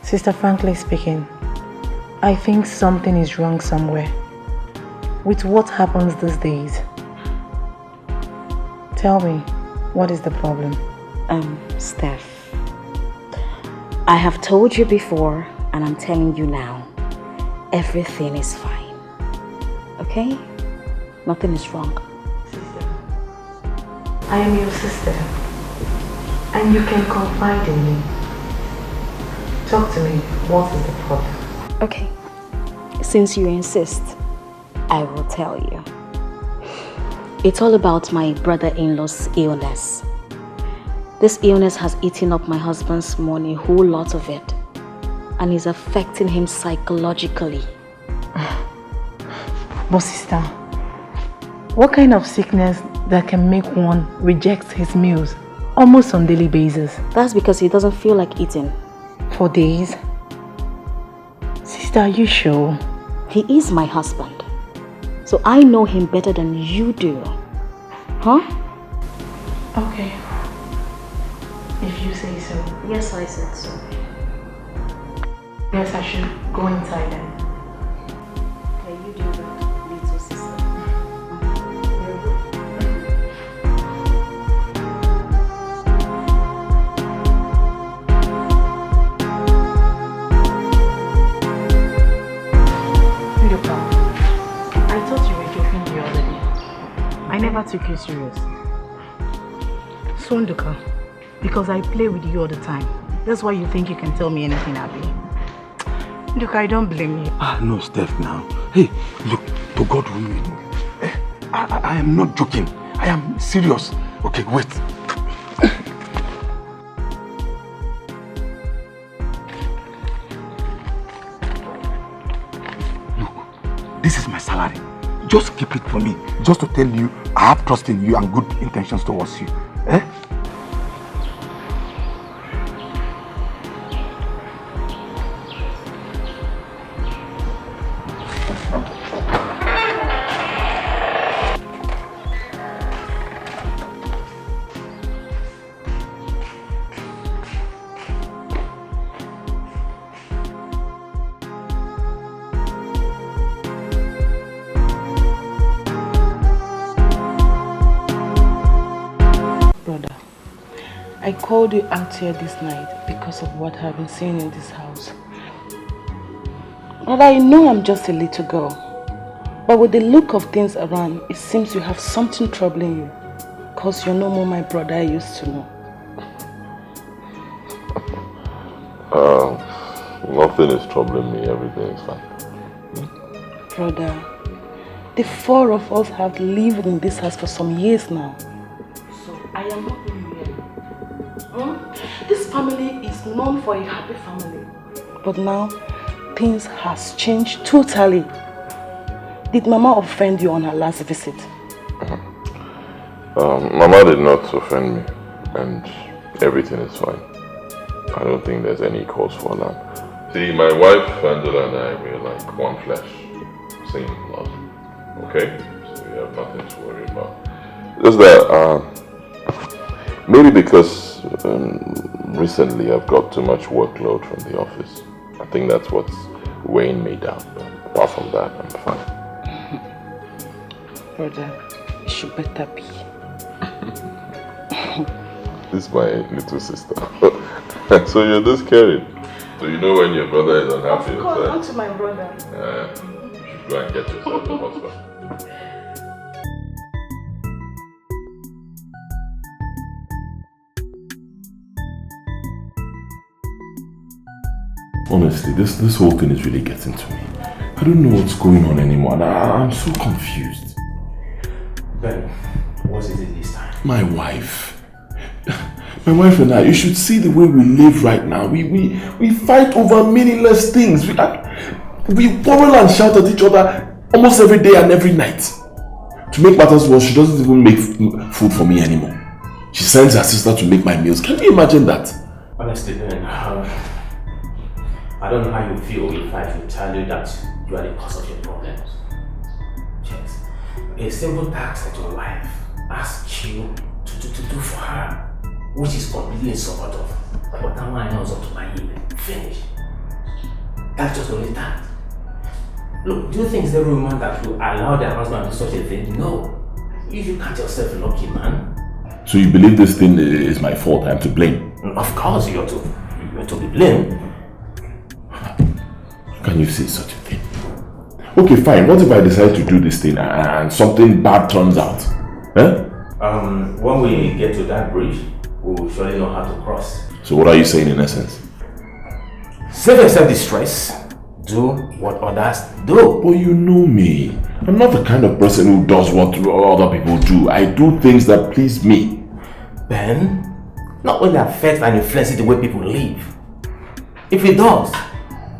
Sister, frankly speaking, I think something is wrong somewhere with what happens these days. Tell me, what is the problem? Steph, I have told you before and I'm telling you now, everything is fine. Okay? Nothing is wrong. Sister, I am your sister. And you can confide in me. Talk to me. What is the problem? Okay. Since you insist, I will tell you. It's all about my brother-in-law's illness. This illness has eaten up my husband's money, a whole lot of it. And is affecting him psychologically. But sister, what kind of sickness that can make one reject his meals? Almost on daily basis. That's because he doesn't feel like eating. For days? Sister, are you sure? He is my husband. So I know him better than you do. Huh? Okay. If you say so. Yes, I said so. Yes, I should go inside then. Yeah, you do that, little sister. I never took you serious. So So Nduka, because I play with you all the time, that's why you think you can tell me anything, Abi. Nduka, I don't blame you. No, Steph, now. Hey, look, to God whom you know. I am not joking. I am serious. Okay, wait. Look, this is my salary. Just keep it for me. Just to tell you, I have trust in you and good intentions towards you. Eh? I called you out here this night because of what I've been seeing in this house. But I know I'm just a little girl. But with the look of things around, it seems you have something troubling you. Because you're no more my brother I used to know. Nothing is troubling me. Everything is fine. Brother, the four of us have lived in this house for some years now. So I am not really here. This family is known for a happy family. But now, things has changed totally. Did Mama offend you on her last visit? Mama did not offend me, and everything is fine. I don't think there's any cause for alarm. See, my wife, Angela, and I, we're like one flesh, same blood. Okay? So we have nothing to worry about. Just that, maybe because recently I've got too much workload from the office. I think that's what's weighing me down. But apart from that, I'm fine. Brother, you should better be. This is my little sister. So you're this caring. So you know when your brother is unhappy. Of course, not to my brother. You should go and get yourself a husband. Honestly, this whole thing is really getting to me. I don't know what's going on anymore, and I'm so confused. Ben, what is it this time? My wife. My wife and I, you should see the way we live right now. We fight over meaningless things. We quarrel and shout at each other almost every day and every night. To make matters worse, she doesn't even make food for me anymore. She sends her sister to make my meals. Can you imagine that? Honestly, Ben, I don't know how you feel if I should tell you that you are the cause of your problems. Yes. A simple task that your wife asks you to do for her, which is completely in support of what I knows up to my email. Finish. That's just only that. Look, do you think it's every woman that will allow their husband to do such a thing? No. You can't yourself lucky, man. So you believe this thing is my fault? I'm to blame? Of course you're to be blamed. Can you say such a thing? Okay, fine. What if I decide to do this thing and something bad turns out? Eh? When we get to that bridge, we will surely know how to cross. So what are you saying in essence? Save yourself the stress. Do what others do. But you know me. I'm not the kind of person who does what other people do. I do things that please me. Ben, not when it affects and influences the way people live. If it does,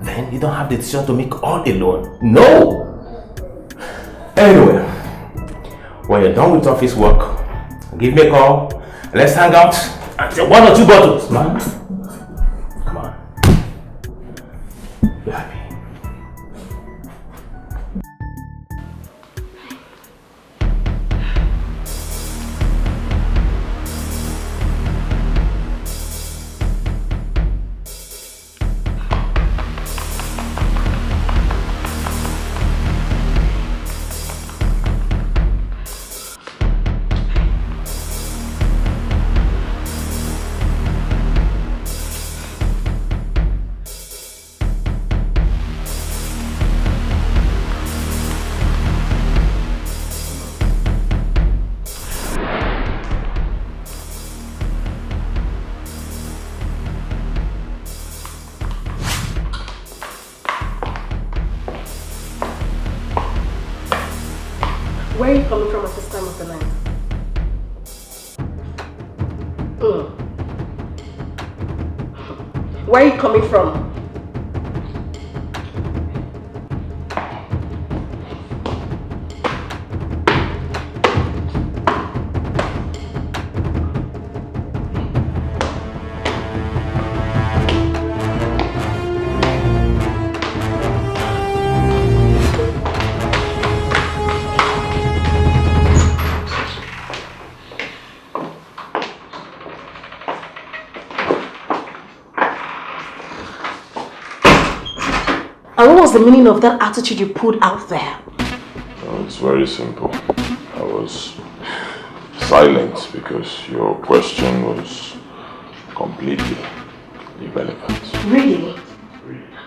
then you don't have the decision to make all alone. No! Anyway, when you're done with office work, give me a call. Let's hang out and take 1 or 2 bottles, man. Come on. Be happy. Where are you coming from at this time of the night? Where are you coming from? And what was the meaning of that attitude you put out there? Oh, it's very simple. I was silent because your question was completely irrelevant. Really?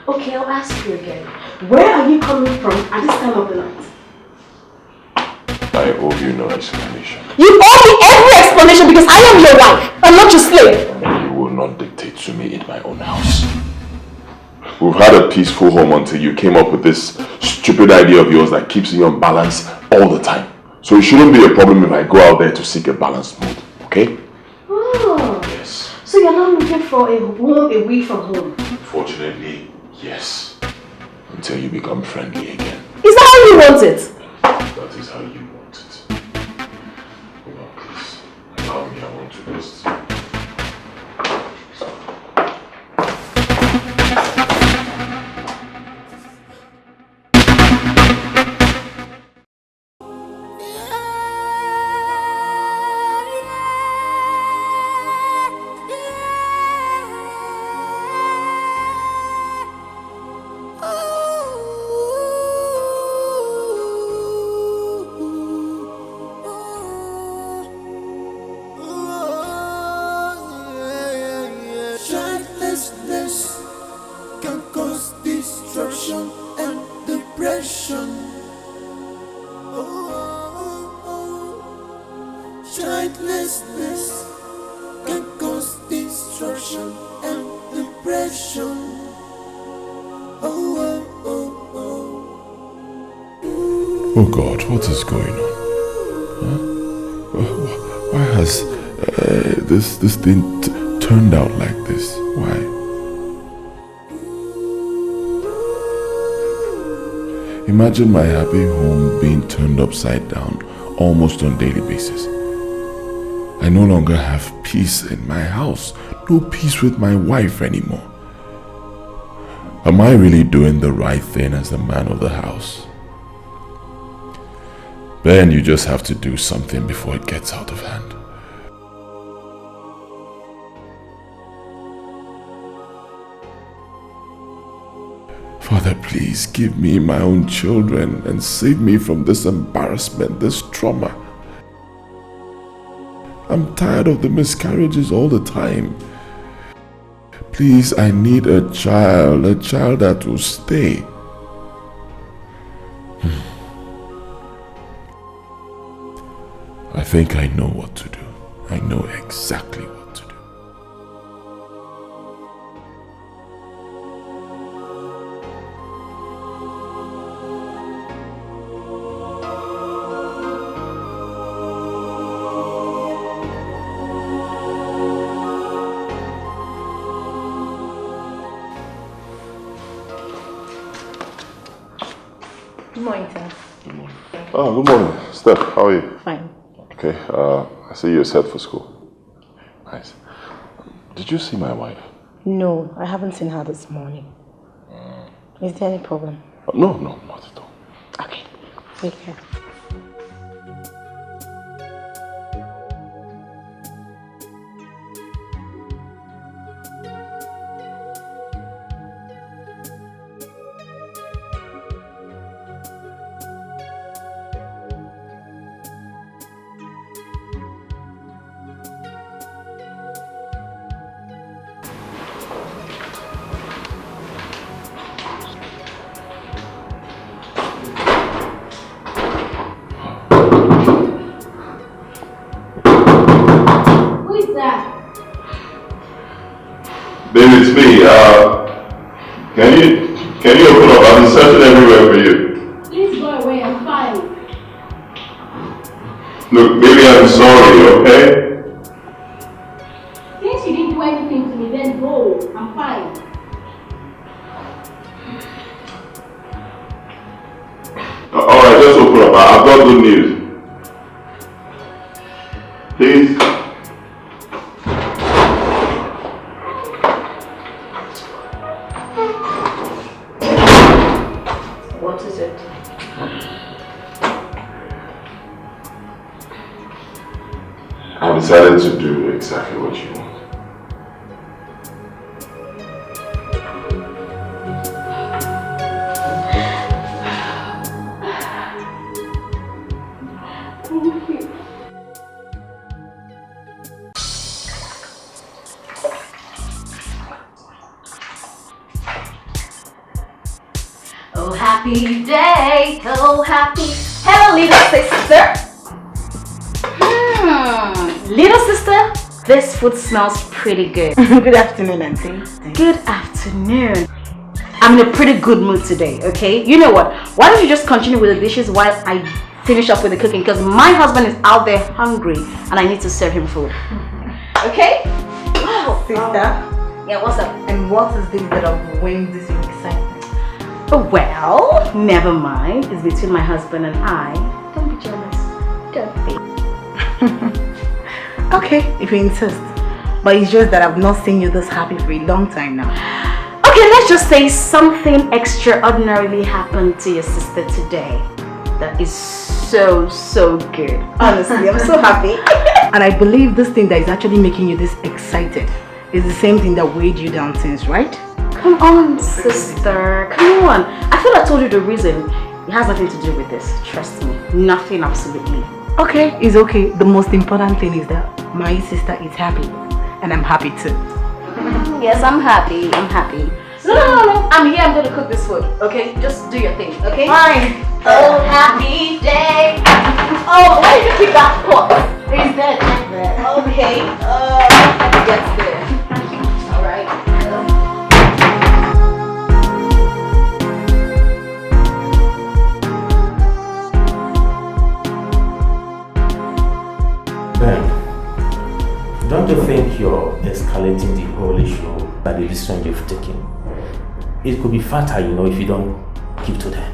Okay, I'll ask you again. Where are you coming from at this time of the night? I owe you no explanation. You owe me every explanation because I am your wife. I'm not your slave. You will not dictate to me in my own house. We've had a peaceful home until you came up with this stupid idea of yours that keeps me on balance all the time. So it shouldn't be a problem if I go out there to seek a balanced mood, okay? Oh. Yes. So you're not looking for a home away from home? Fortunately, yes. Until you become friendly again. Is that how you want it? That is how you want it. Hold on, please. Allow me, I want to just... Oh God, what is going on? Huh? Why has this thing turned out like this? Why? Imagine my happy home being turned upside down almost on a daily basis. I no longer have peace in my house, no peace with my wife anymore. Am I really doing the right thing as the man of the house? Then you just have to do something before it gets out of hand. Father, please give me my own children and save me from this embarrassment, this trauma. I'm tired of the miscarriages all the time. Please, I need a child that will stay. I think I know what to do. I know exactly what to do. Good morning, sir. Good morning. Oh, good morning. Steph, how are you? Fine. Okay, I see you're set for school. Nice. Did you see my wife? No, I haven't seen her this morning. Is there any problem? No, not at all. Okay, take care. Baby, it's me. Can you open up? I've been searching everywhere for you. Please go away, I'm fine. sorry, okay? Since you didn't do anything to me, then go. I'm fine. Alright, just open up. I've got good news. Please. What is it? I decided to do exactly what you want. Thank you. Oh, happy day. Oh, happy. Hello, little sister. Little sister, this food smells pretty good. Good afternoon, Auntie. Good afternoon. I'm in a pretty good mood today, okay? You know what? Why don't you just continue with the dishes while I finish up with the cooking? Because my husband is out there hungry and I need to serve him food. Okay? Wow. Sister? Yeah, what's up? And what is this that of when this your excitement? Well, never mind. It's between my husband and I. Don't be jealous. Don't be. Okay, if you insist. But it's just that I've not seen you this happy for a long time now. Okay, let's just say something extraordinarily happened to your sister today. That is so good. Honestly, I'm so happy. And I believe this thing that is actually making you this excited is the same thing that weighed you down since, right? Come on, sister. Come on. I thought I told you the reason. It has nothing to do with this. Trust me. Nothing, absolutely. Okay, it's okay. The most important thing is that my sister is happy. And I'm happy too. Yes, I'm happy. I'm happy. No. I'm here. I'm going to cook this food. Okay? Just do your thing. Okay? Fine. Oh, happy day. Oh, why did you keep that pot? It's there. Okay. Let me get there. Alright. Ben, don't you think you're escalating the whole issue by the decision you've taken? It could be fatal, you know, if you don't keep to them.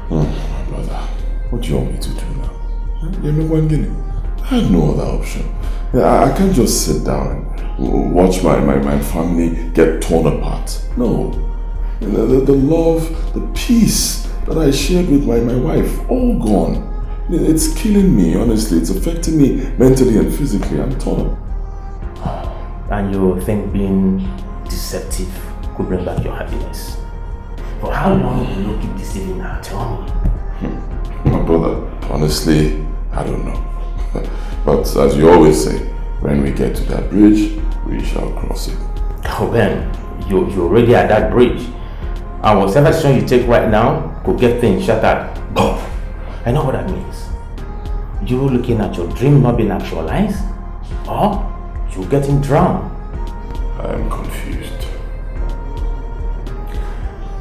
My brother, what do you want me to do now? You know one guinea. I had no other option. I can't just sit down and watch my family get torn apart. No. The love, the peace that I shared with my wife, all gone. It's killing me, honestly. It's affecting me mentally and physically. I'm torn up. And you think being deceptive could bring back your happiness? For how long will you keep deceiving her? Tell me. My brother, honestly, I don't know. But as you always say, when we get to that bridge, we shall cross it. Oh, Ben, you're already at that bridge. And whatever decision you take right now could get things shattered. Boom! I know what that means. You looking at your dream not being actualized, or you getting drowned. I am confused.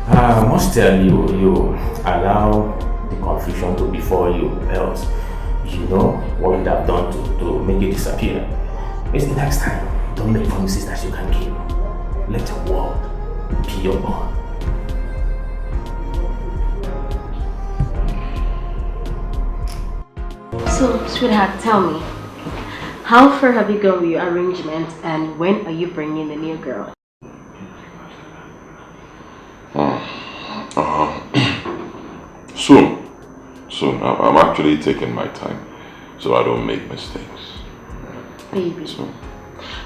I must tell you, you allow the confusion to befall you, else you know what you'd have done to make it disappear. It's the next time, don't make promises that you can keep. Let your word be your bond. So, sweetheart, tell me, how far have you gone with your arrangement and when are you bringing the new girl? Soon. I'm actually taking my time so I don't make mistakes. Baby,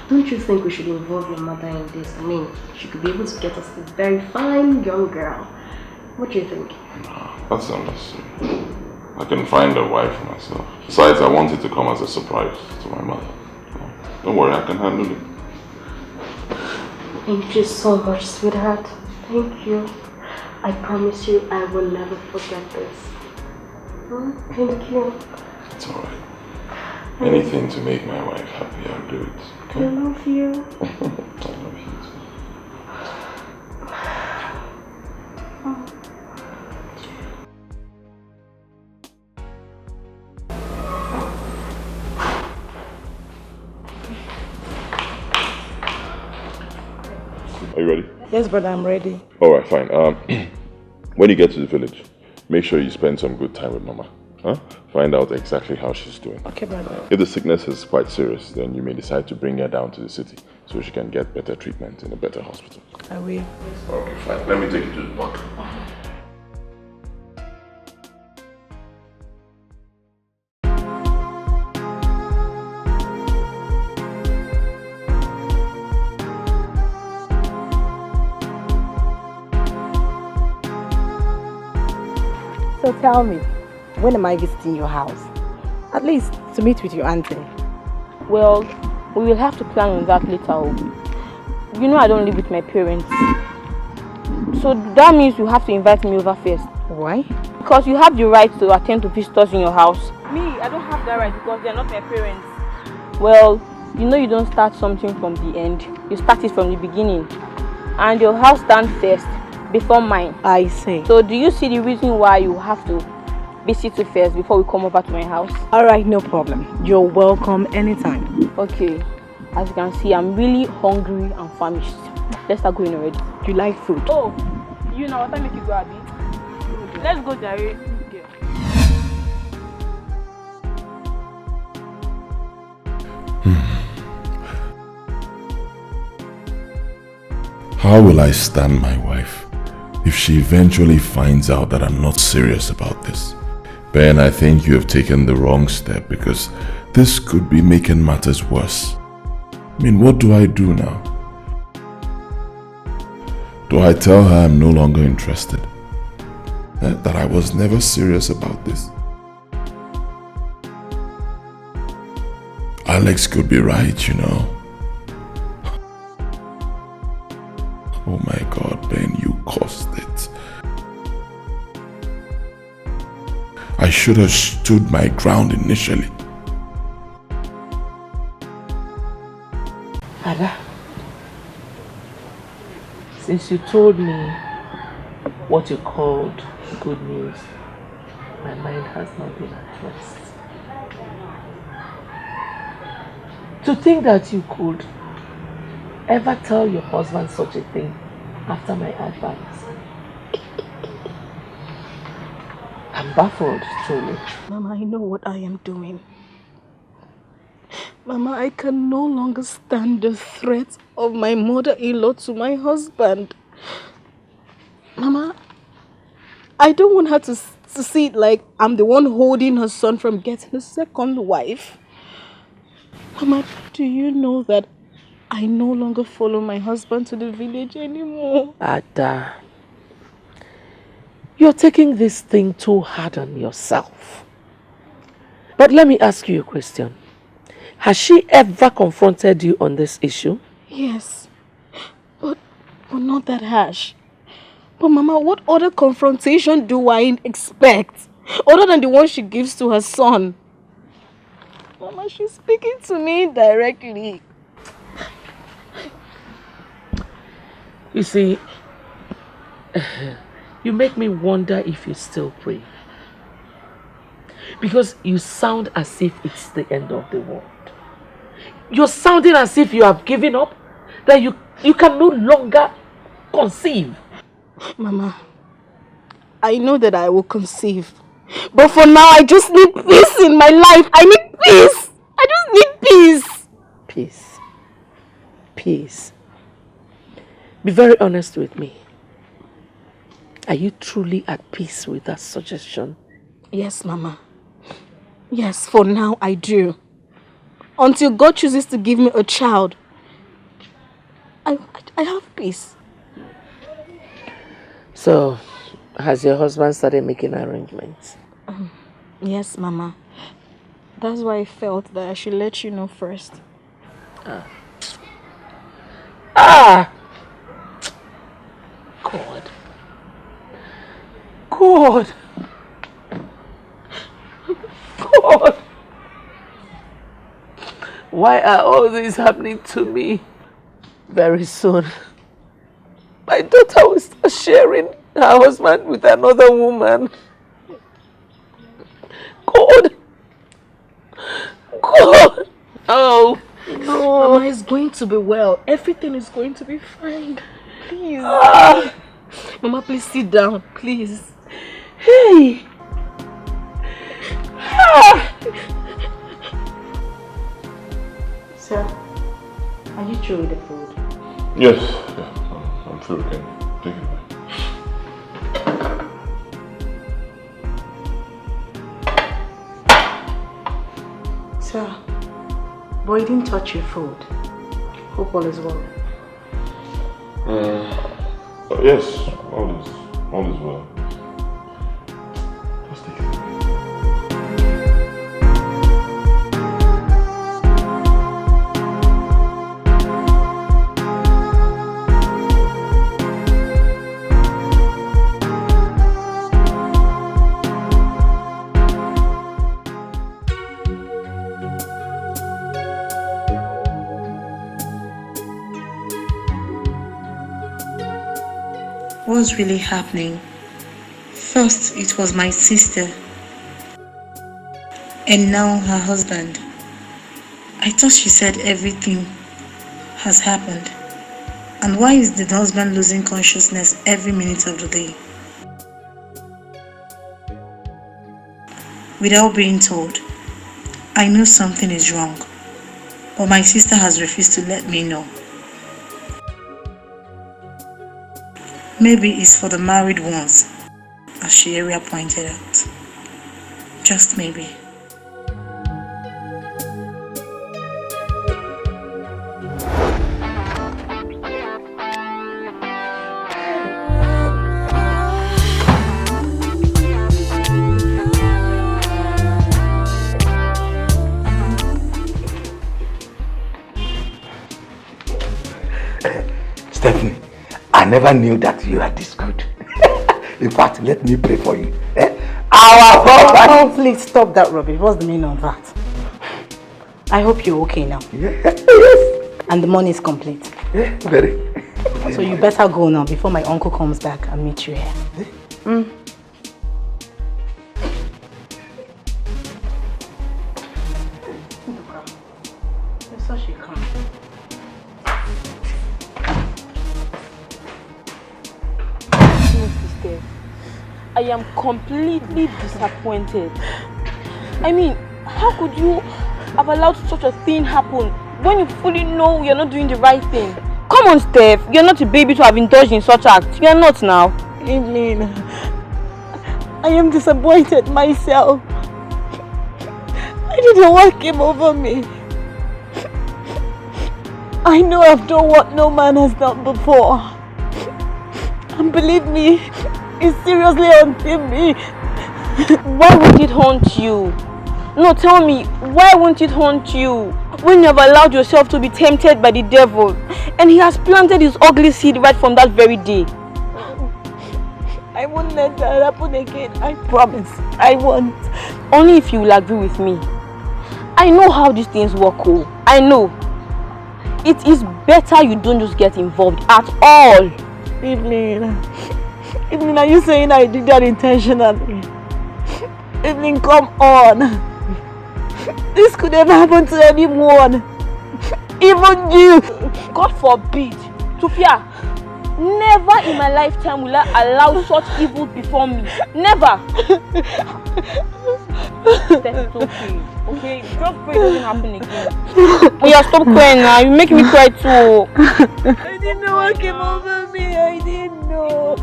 don't you think we should involve your mother in this? I mean, she could be able to get us a very fine young girl. What do you think? That's unnecessary. I can find a wife for myself. Besides, I want it to come as a surprise to my mother. Don't worry, I can handle it. Thank you so much, sweetheart. Thank you. I promise you I will never forget this. Thank you. It's alright. Anything to make my wife happy, I'll do it. Okay? I love you. I love you too. Are you ready? Yes, brother, I'm ready. Alright, fine. When you get to the village, make sure you spend some good time with Mama. Huh? Find out exactly how she's doing. Okay, brother. If the sickness is quite serious, then you may decide to bring her down to the city so she can get better treatment in a better hospital. I will. Okay, fine. Let me take you to the park. So tell me, when am I visiting your house? At least to meet with your auntie. Well, we will have to plan on that later. You know I don't live with my parents. So that means you have to invite me over first. Why? Because you have the right to attend to visitors in your house. Me, I don't have that right because they're not my parents. Well, you know you don't start something from the end. You start it from the beginning. And your house stands first before mine. I see. So do you see the reason why you have to visit you first before we come over to my house? Alright, no problem. You're welcome anytime. Okay. As you can see, I'm really hungry and famished. Let's start going already. You like food? Oh, you know what I make you go, Abby? Let's go, Jerry. How will I stand my wife if she eventually finds out that I'm not serious about this? Ben, I think you have taken the wrong step because this could be making matters worse. I mean, what do I do now? Do I tell her I'm no longer interested? That I was never serious about this? Alex could be right, you know. Oh my God, Ben, you caused it. I should have stood my ground initially. Ada, since you told me what you called good news, my mind has not been at rest. To think that you could ever tell your husband such a thing after my advice. I'm baffled, truly. Mama, I know what I am doing. Mama, I can no longer stand the threat of my mother-in-law to my husband. Mama, I don't want her to see it like I'm the one holding her son from getting a second wife. Mama, do you know that I no longer follow my husband to the village anymore? Ada, you're taking this thing too hard on yourself. But let me ask you a question. Has she ever confronted you on this issue? Yes, but not that harsh. But Mama, what other confrontation do I expect? Other than the one she gives to her son? Mama, she's speaking to me directly. You see, you make me wonder if you still pray. Because you sound as if it's the end of the world. You're sounding as if you have given up, that you can no longer conceive. Mama, I know that I will conceive. But for now, I just need peace in my life. I need peace. I just need peace. Peace. Peace. Be very honest with me. Are you truly at peace with that suggestion? Yes, Mama. Yes, for now I do. Until God chooses to give me a child, I have peace. So, has your husband started making arrangements? Yes, Mama. That's why I felt that I should let you know first. God. God. God. Why are all this happening to me? Very soon, my daughter will start sharing her husband with another woman. God. God. Oh, no. Mama is going to be well. Everything is going to be fine. Please. Mama, please sit down, please. Hey! Sir, are you through with the food? Yes, yeah, I'm through again. Take it away. Sir, boy didn't touch your food. Hope all is well. Yes, all is well. Just take it away. What's really happening? First, it was my sister, and now her husband. I thought she said everything has happened. And why is the husband losing consciousness every minute of the day? Without being told, I know something is wrong, but my sister has refused to let me know. Maybe it's for the married ones, as she area pointed out. Just maybe. Stephanie, I never knew that you are this good. In fact, let me pray for you. Our God! Oh, please stop that rubbish. What's the meaning of that? I hope you're okay now. Yes. And the money is complete. Yeah, very. So you better go now before my uncle comes back and meet you here. You're such a calm. I am completely disappointed. I mean, how could you have allowed such a thing happen when you fully know you're not doing the right thing? Come on, Steph. You're not a baby to have indulged in such acts. You're not now. Evelyn, I am disappointed myself. I didn't know what came over me. I know I've done what no man has done before. And believe me, it seriously haunted me. Why would it haunt you? No, tell me, why won't it haunt you? When you have allowed yourself to be tempted by the devil, and he has planted his ugly seed right from that very day. I won't let that happen again, I promise. I won't. Only if you will agree with me. I know how these things work, oh. I know. It is better you don't just get involved at all. Evelyn, are you saying I did that intentionally? Evelyn, come on. This could never happen to anyone. Even you. God forbid. Tufia, never in my lifetime will I allow such evil before me. Never. That's okay. Okay? Just pray it doesn't happen again. Oh yeah, stop crying now. You make me cry too. I didn't know what came over me. I didn't know.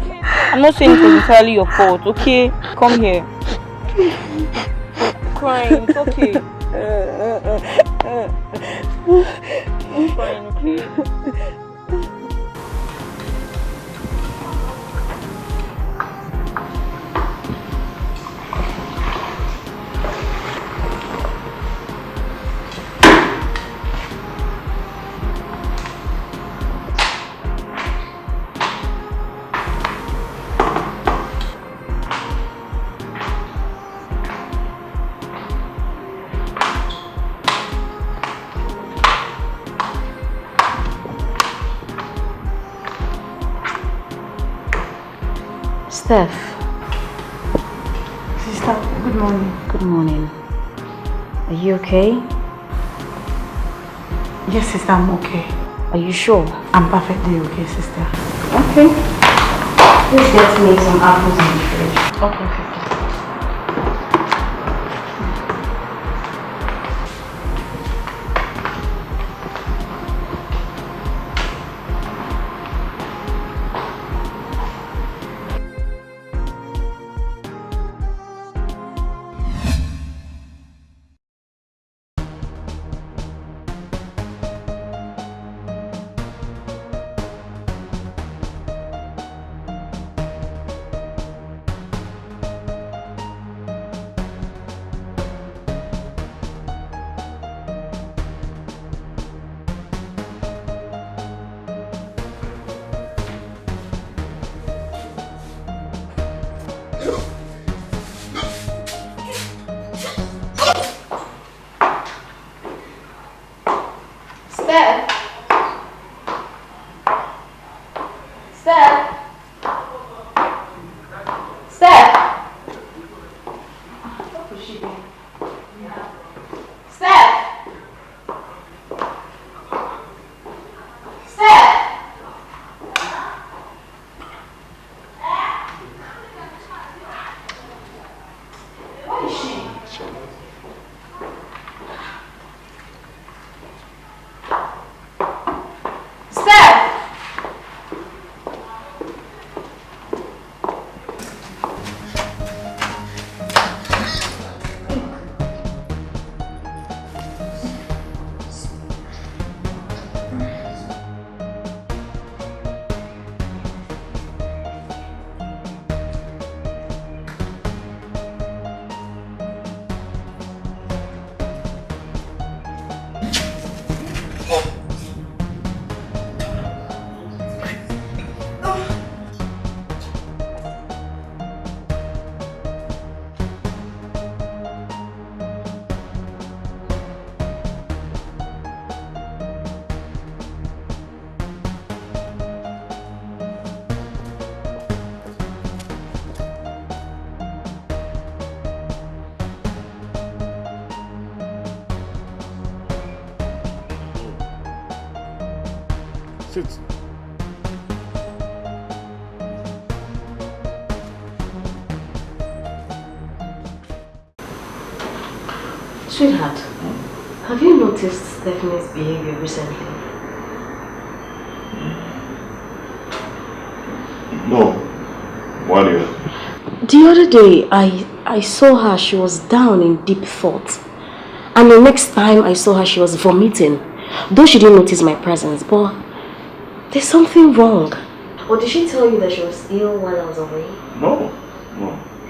I'm not saying it was entirely your fault, okay? Come here. Crying, it's okay. I'm crying, okay? Steph. Sister, good morning. Good morning. Are you okay? Yes, sister, I'm okay. Are you sure? I'm perfectly okay, sister. Okay. Please get me some apples in the fridge. Okay, sister. Sit. Sweetheart, have you noticed Stephanie's behavior recently? No. Why do you? The other day, I saw her, she was down in deep thought. And the next time I saw her, she was vomiting. Though she didn't notice my presence, but there's something wrong. Or did she tell you that she was ill while I was away? No.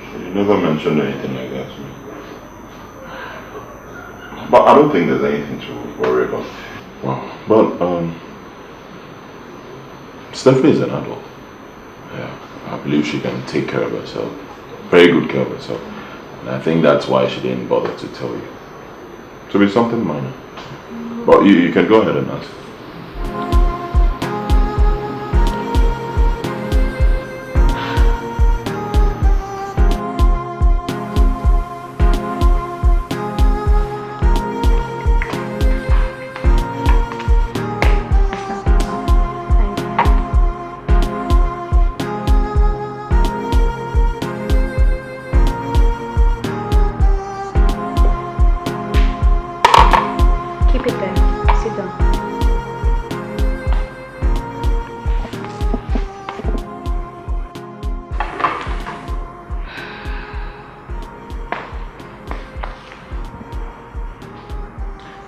She never mentioned anything like that to me. But I don't think there's anything to worry about. Wow. But, Stephanie is an adult. Yeah. I believe she can take care of herself. Very good care of herself. And I think that's why she didn't bother to tell you. To be something minor. But you can go ahead and ask.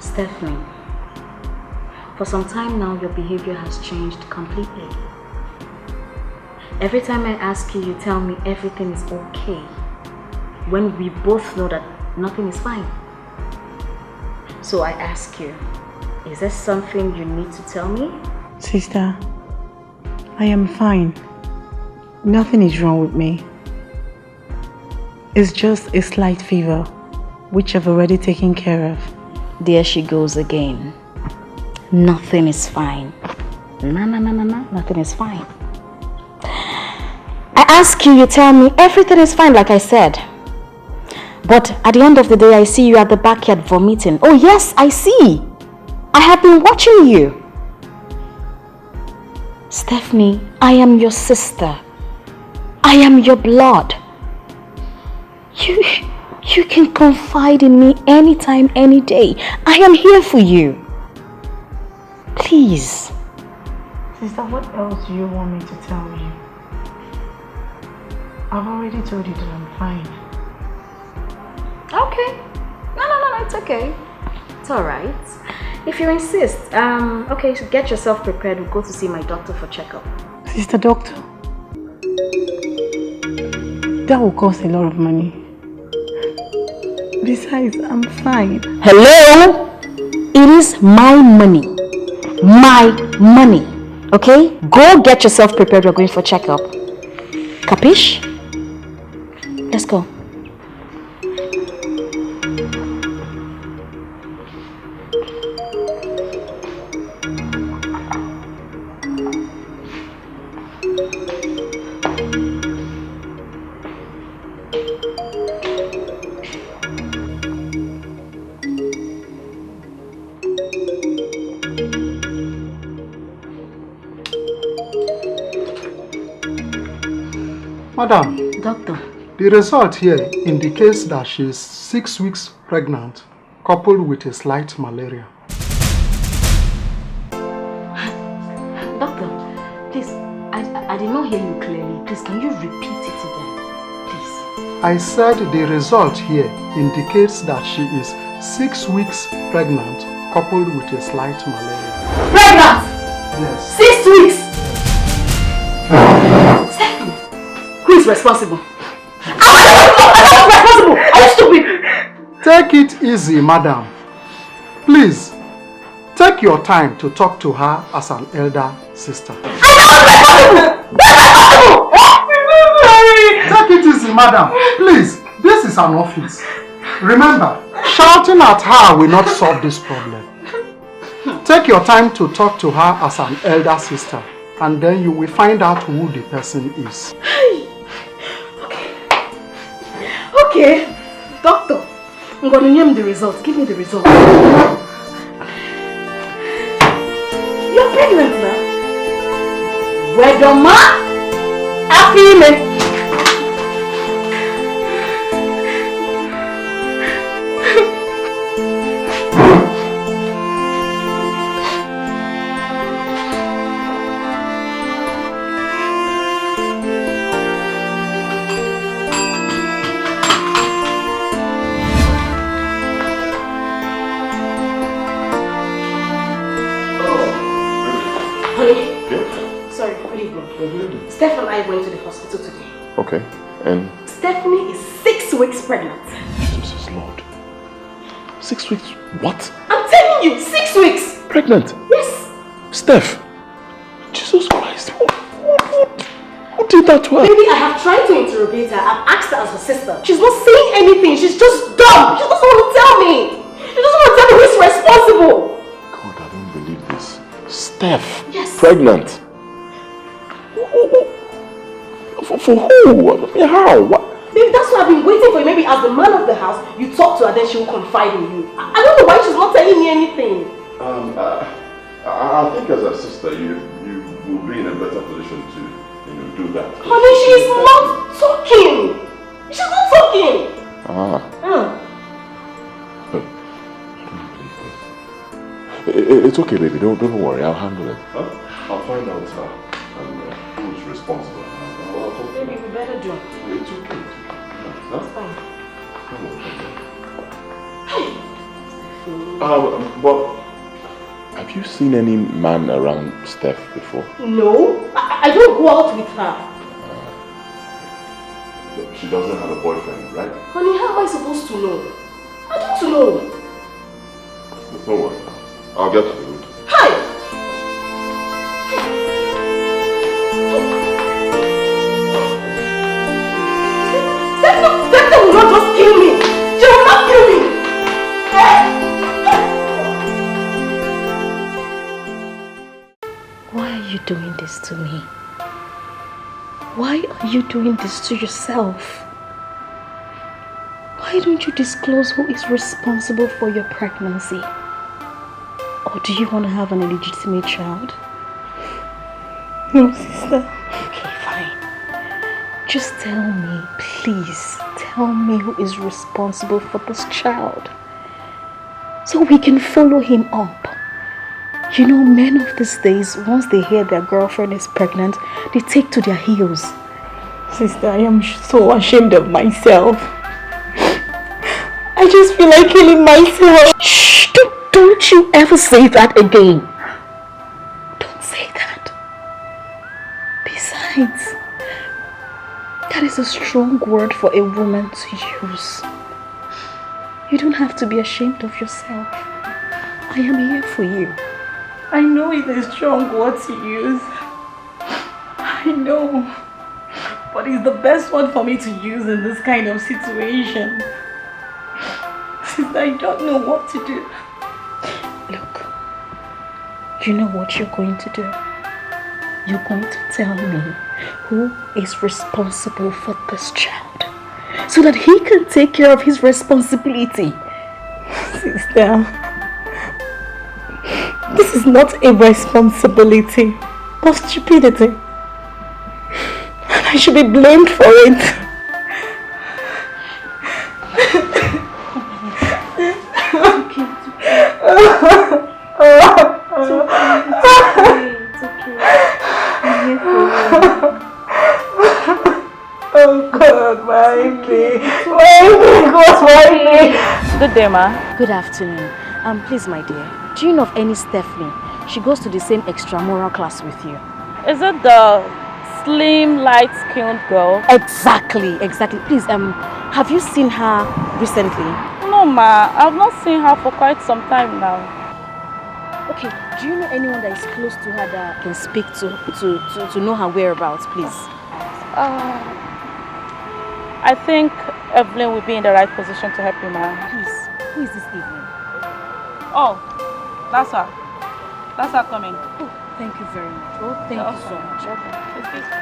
Stephanie, for some time now, your behavior has changed completely. Every time I ask you, you tell me everything is okay, when we both know that nothing is fine. So I ask you, is there something you need to tell me? Sister, I am fine. Nothing is wrong with me. It's just a slight fever, which I've already taken care of. There she goes again. Nothing is fine. No, nothing is fine. I ask you, you tell me everything is fine, like I said. But at the end of the day, I see you at the backyard vomiting. Oh yes, I see. I have been watching you. Stephanie, I am your sister. I am your blood. You can confide in me anytime, any day. I am here for you. Please. Sister, what else do you want me to tell you? I've already told you that I'm fine. Okay. No, it's okay. It's alright. If you insist, okay, so get yourself prepared. We'll go to see my doctor for checkup. Sister doctor, that will cost a lot of money. Besides, I'm fine. Hello? It is my money. My money. Okay? Go get yourself prepared. We're going for checkup. Capish? Let's go. Madam. Doctor. The result here indicates that she is 6 weeks pregnant, coupled with a slight malaria. Doctor, please, I did not hear you clearly. Please, can you repeat it again? Please. I said the result here indicates that she is 6 weeks pregnant, coupled with a slight malaria. Pregnant? Yes. 6 weeks? Stephanie, who is responsible? I'm not responsible! Are you stupid? Take it easy, madam. Please, take your time to talk to her as an elder sister. Take it easy, madam. Please, this is an office. Remember, shouting at her will not solve this problem. Take your time to talk to her as an elder sister, and then you will find out who the person is. Okay, doctor, I'm going to name the result. Give me the result. You're pregnant now. Wedoma Afime. Steph and I went to the hospital today. Okay, and? Stephanie is 6 weeks pregnant. Jesus Lord. 6 weeks? What? I'm telling you, 6 weeks! Pregnant? Yes! Steph! Jesus Christ, who did that to her? Baby, I have tried to interrogate her. I've asked her as her sister. She's not saying anything. She's just dumb. She doesn't want to tell me. She doesn't want to tell me who's responsible. God, I don't believe this. Steph? Yes. Pregnant? For who? I mean, how? What? Baby, that's why I've been waiting for you. Maybe as the man of the house, you talk to her, then she will confide in you. I don't know why she's not telling me anything. I think as a sister, you will be in a better position to, do that. Honey, she's not talking. She's not talking. It's okay, baby. Don't worry. I'll handle it. Huh? I'll find out who's responsible. Baby, we better do. It's okay. It's fine. But have you seen any man around Steph before? No, I don't go out with her. She doesn't have a boyfriend, right? Honey, how am I supposed to know? I don't know. Don't worry. I'll get to the root. Hi! Steph will not just kill me. She will not kill me. Why are you doing this to me? Why are you doing this to yourself? Why don't you disclose who is responsible for your pregnancy? Or do you want to have an illegitimate child? No, sister. Okay, fine. Just tell me, please, tell me who is responsible for this child. So we can follow him up. You know, men of these days, once they hear their girlfriend is pregnant, they take to their heels. Sister, I am so ashamed of myself. I just feel like killing myself. Shh! Don't you ever say that again. Don't say that. Besides, that is a strong word for a woman to use. You don't have to be ashamed of yourself. I am here for you. I know it's a strong word to use. I know. But it's the best word for me to use in this kind of situation. Sister, I don't know what to do. Look, you know what you're going to do? You're going to tell me who is responsible for this child, so that he can take care of his responsibility. Sister, this is not a responsibility, but stupidity. And I should be blamed for it. Oh God, why me? Why me? Good day, ma. Good afternoon. Please, my dear, do you know of any Stephanie? She goes to the same extramural class with you. Is it the slim, light-skinned girl? Exactly. Please, have you seen her recently? No, ma. I've not seen her for quite some time now. Okay, do you know anyone that is close to her that can speak to know her whereabouts, please? I think Evelyn will be in the right position to help you, ma. Please, who is this Evelyn? Oh, that's her. That's her coming. Oh, thank you very much. Oh, thank you so much. Okay.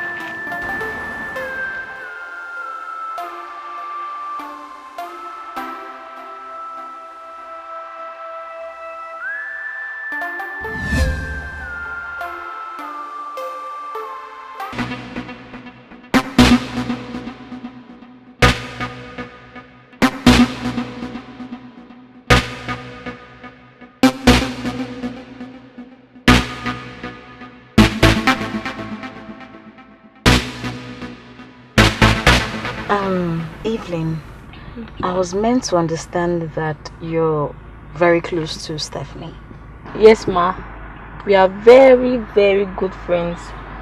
Evelyn, I was meant to understand that you're very close to Stephanie. Yes, ma. We are very, very good friends.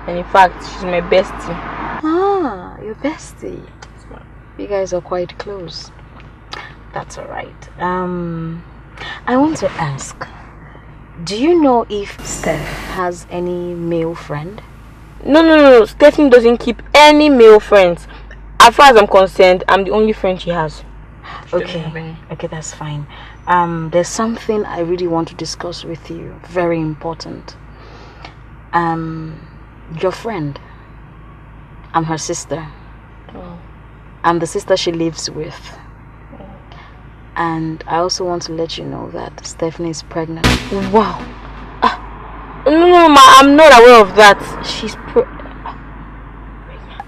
And in fact, she's my bestie. Ah, your bestie. You guys are quite close. That's alright. I want to ask, do you know if Steph has any male friend? No. Stephanie doesn't keep any male friends. As far as I'm concerned, I'm the only friend she has. Okay, that's fine. There's something I really want to discuss with you. Very important. Your friend. I'm her sister. Oh. I'm the sister she lives with. Oh. And I also want to let you know that Stephanie is pregnant. Wow. No, ma, I'm not aware of that. She's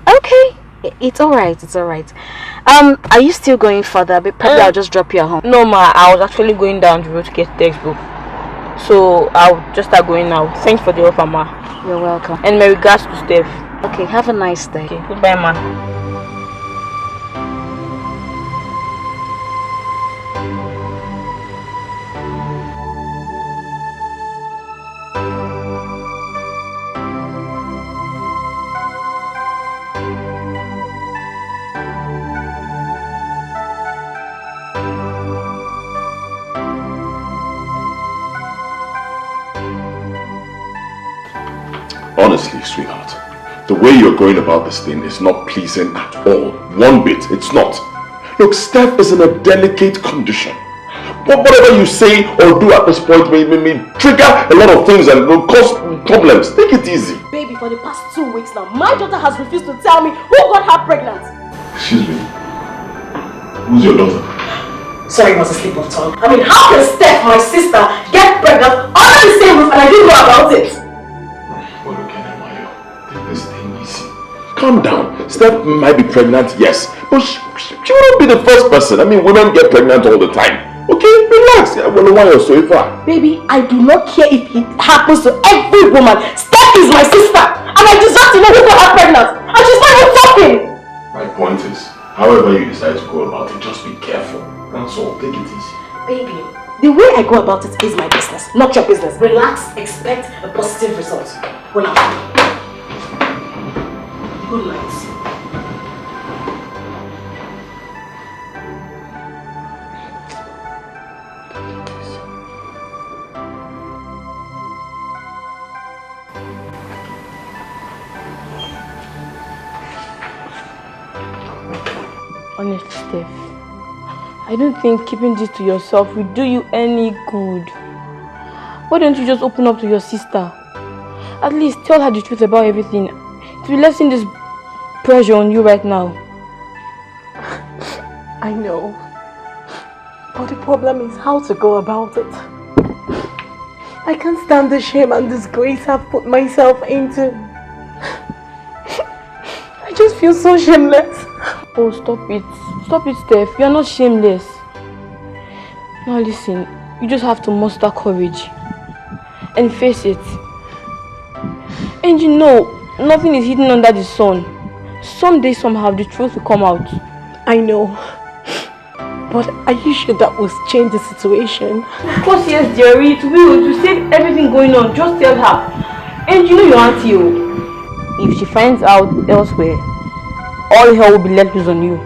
Okay. It's alright. Are you still going further? But probably I'll just drop you at home. No, ma, I was actually going down the road to get textbook. So I'll just start going now. Thanks for the offer, ma. You're welcome. And my regards to Steph. Okay, have a nice day. Okay, goodbye, ma. Honestly, sweetheart, the way you're going about this thing is not pleasing at all. One bit, it's not. Look, Steph is in a delicate condition. Whatever you say or do at this point may trigger a lot of things and will cause problems. Take it easy. Baby, for the past 2 weeks now, my daughter has refused to tell me who got her pregnant. Excuse me. Who's your daughter? Sorry, it was a slip of tongue. I mean, how can Steph, my sister, get pregnant under the same roof and I didn't know about it? Take this thing easy. Calm down. Steph might be pregnant, yes. But she wouldn't be the first person. I mean, women get pregnant all the time. Okay, relax. I will want you so far. Baby, I do not care if it happens to every woman. Steph is my sister. And I deserve to know who got her pregnant. And she's not even talking. My point is, however you decide to go about it, just be careful. That's all. Take it easy. Baby, the way I go about it is my business, not your business. Relax, expect a positive result. Well, good night. Honestly, Steph, I don't think keeping this to yourself will do you any good. Why don't you just open up to your sister? At least tell her the truth about everything. It will lessen this pressure on you right now. I know. But the problem is how to go about it. I can't stand the shame and disgrace I've put myself into. I just feel so shameless. Oh, stop it. Stop it, Steph. You're not shameless. Now listen, you just have to muster courage and face it. And you know, nothing is hidden under the sun. Someday, somehow, the truth will come out. I know. But are you sure that will change the situation? Of course, yes, dearie. It will. To save everything going on, just tell her. And you know your auntie, oh. If she finds out elsewhere, all hell will be let loose on you.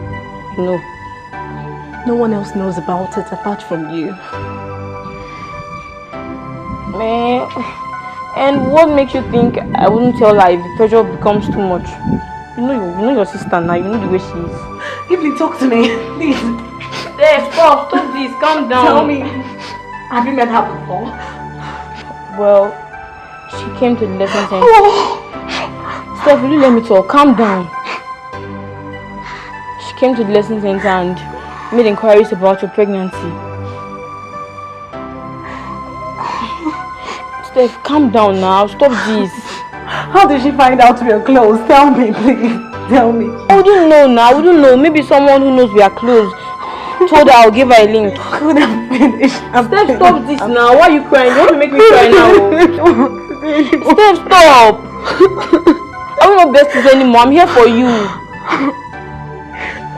You know. No one else knows about it apart from you. Man, and what makes you think I wouldn't tell her if the pressure becomes too much? You know your sister now. You know the way she is. Evelyn, talk to me, please. There, stop this. Calm down. Tell me, have you met her before? Well, she came to the lesson center. Steph, will you let me talk? Calm down. She came to the lesson center and made inquiries about your pregnancy. Steph, calm down now. Stop this. How did she find out we are close? Tell me, please. Tell me. I wouldn't know now. I wouldn't know. Maybe someone who knows we are close told her I'll give her a link. Could have finished. Steph, stop this now. Why are you crying? You want to make me cry now? Steph, stop. I'm not besties anymore. I'm here for you.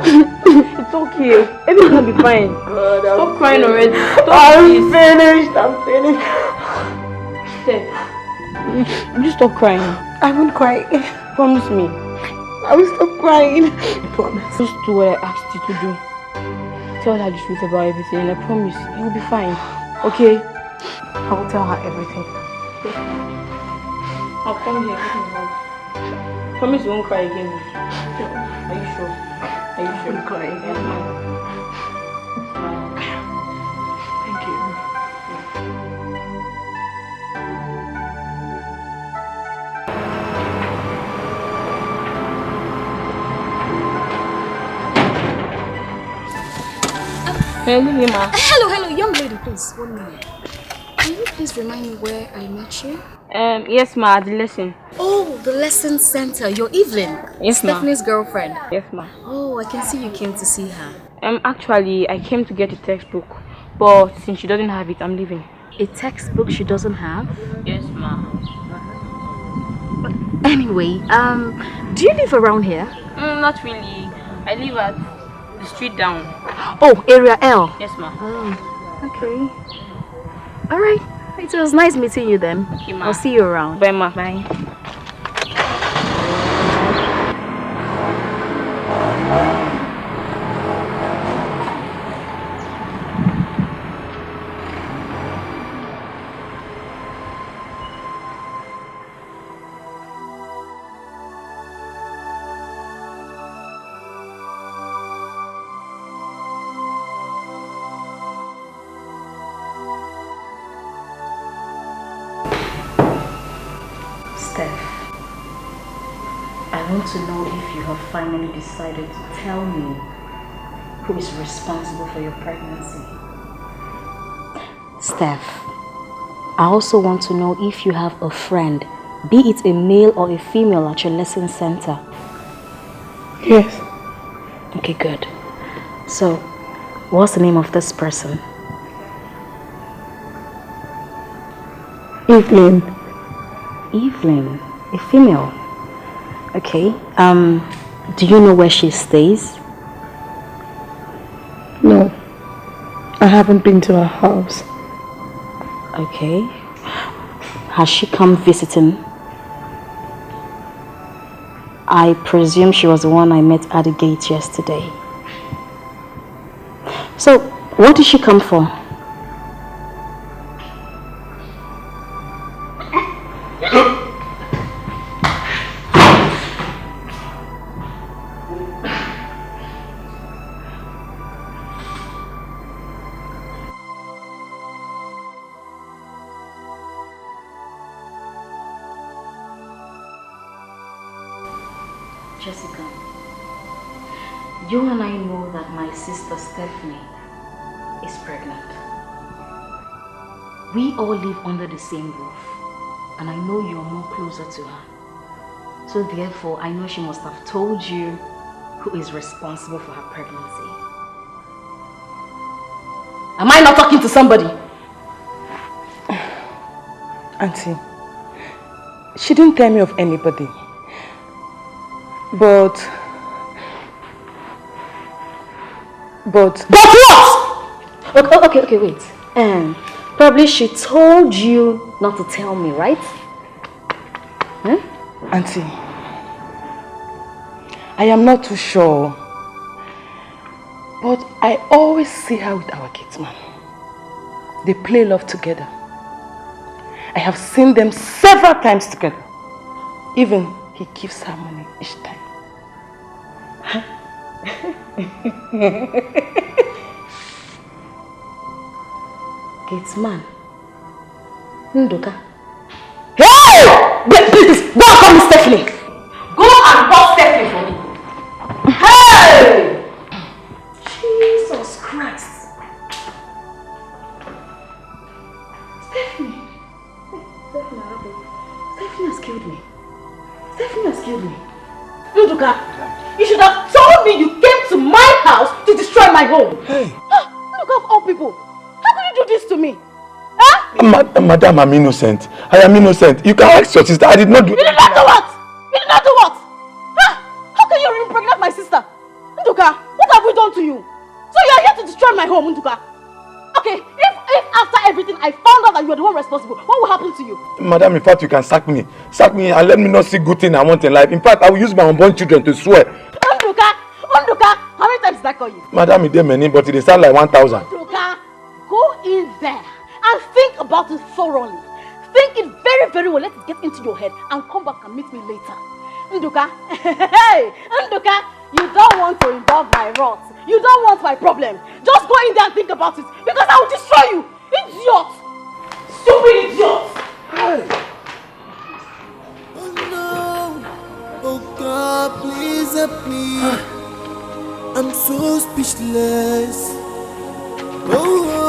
It's okay. Everything will be fine. Stop crying already. I'm finished. Steph, you stop crying. I won't cry. Promise me. I will stop crying. I promise. Just do what I asked you to do. Tell her the truth about everything and I promise you'll be fine. Okay? I will tell her everything. I'll come here. Give me a hug. Promise you won't cry again. Are you sure? Are you sure? I won't cry again. Thank you. Hello, young lady, please. 1 minute. Can you please remind me where I met you? Yes, ma, the lesson. Oh, the lesson center. You're Evelyn. Yes, ma. Stephanie's girlfriend. Yes, ma. Oh, I can see you came to see her. Actually, I came to get a textbook, but since she doesn't have it, I'm leaving. A textbook she doesn't have? Yes, ma. Anyway, do you live around here? Not really. I live at the street down. Oh, area L. Yes, ma. Oh, okay. All right. It was nice meeting you then. Okay, ma. I'll see you around. Bye, ma. Bye. I want to know if you have finally decided to tell me who is responsible for your pregnancy. Steph, I also want to know if you have a friend be it a male or a female at your lesson center? Yes. Okay, good. So, what's the name of this person? Evelyn. Evelyn, a female. Okay. Do you know where she stays? No. I haven't been to her house. Okay. Has she come visiting? I presume she was the one I met at the gate yesterday. So, what did she come for? Jessica, you and I know that my sister Stephanie is pregnant. We all live under the same roof, and I know you're more closer to her. So therefore, I know she must have told you who is responsible for her pregnancy. Am I not talking to somebody? Auntie, she didn't tell me of anybody. But what? Okay, wait. Probably she told you not to tell me, right? Huh? Auntie, I am not too sure. But I always see her with our kids, man. They play love together. I have seen them several times together. Even he gives her money each time. Gates man. Nduka. Hey! Please, go and call me Stephanie. Go and call Stephanie for me. Hey! Jesus Christ. Stephanie. Stephanie has killed me. Stephanie has killed me. Nduka, you should have told me you came to my house to destroy my home. Hey. Look of all people. How could you do this to me? Madam, I'm innocent. I am innocent. You can ask your sister. I did not do... You did not do what? You did not do what? How can you impregnate my sister? Nduka, what have we done to you? So you are here to destroy my home, Nduka. Okay, if after everything I found out that you are the one responsible, what will happen to you? Madam, in fact, you can sack me. Sack me and let me not see good thing I want in life. In fact, I will use my unborn children to swear. Nduka, how many times did I call you? Madam, it did many, but it sound like 1,000. Nduka, go in there and think about it thoroughly. Think it very, very well. Let it get into your head and come back and meet me later. Nduka, hey, Nduka, you don't want to involve my wrath. You don't want my problem. Just go in there and think about it because I will destroy you. Idiot! Stupid idiot! Hey. Oh no! Oh God, please help me. I'm so speechless. Oh.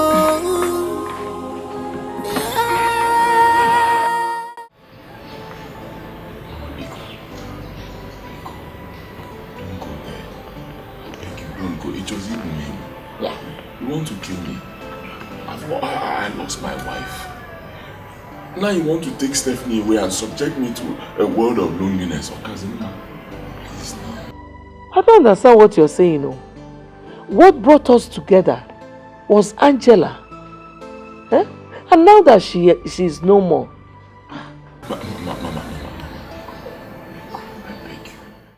It was even me. Yeah. You want to kill me? I lost my wife. Now you want to take Stephanie away and subject me to a world of loneliness. Please now. I don't understand what you're saying. No. What brought us together was Angela. Eh? And now that she is no more,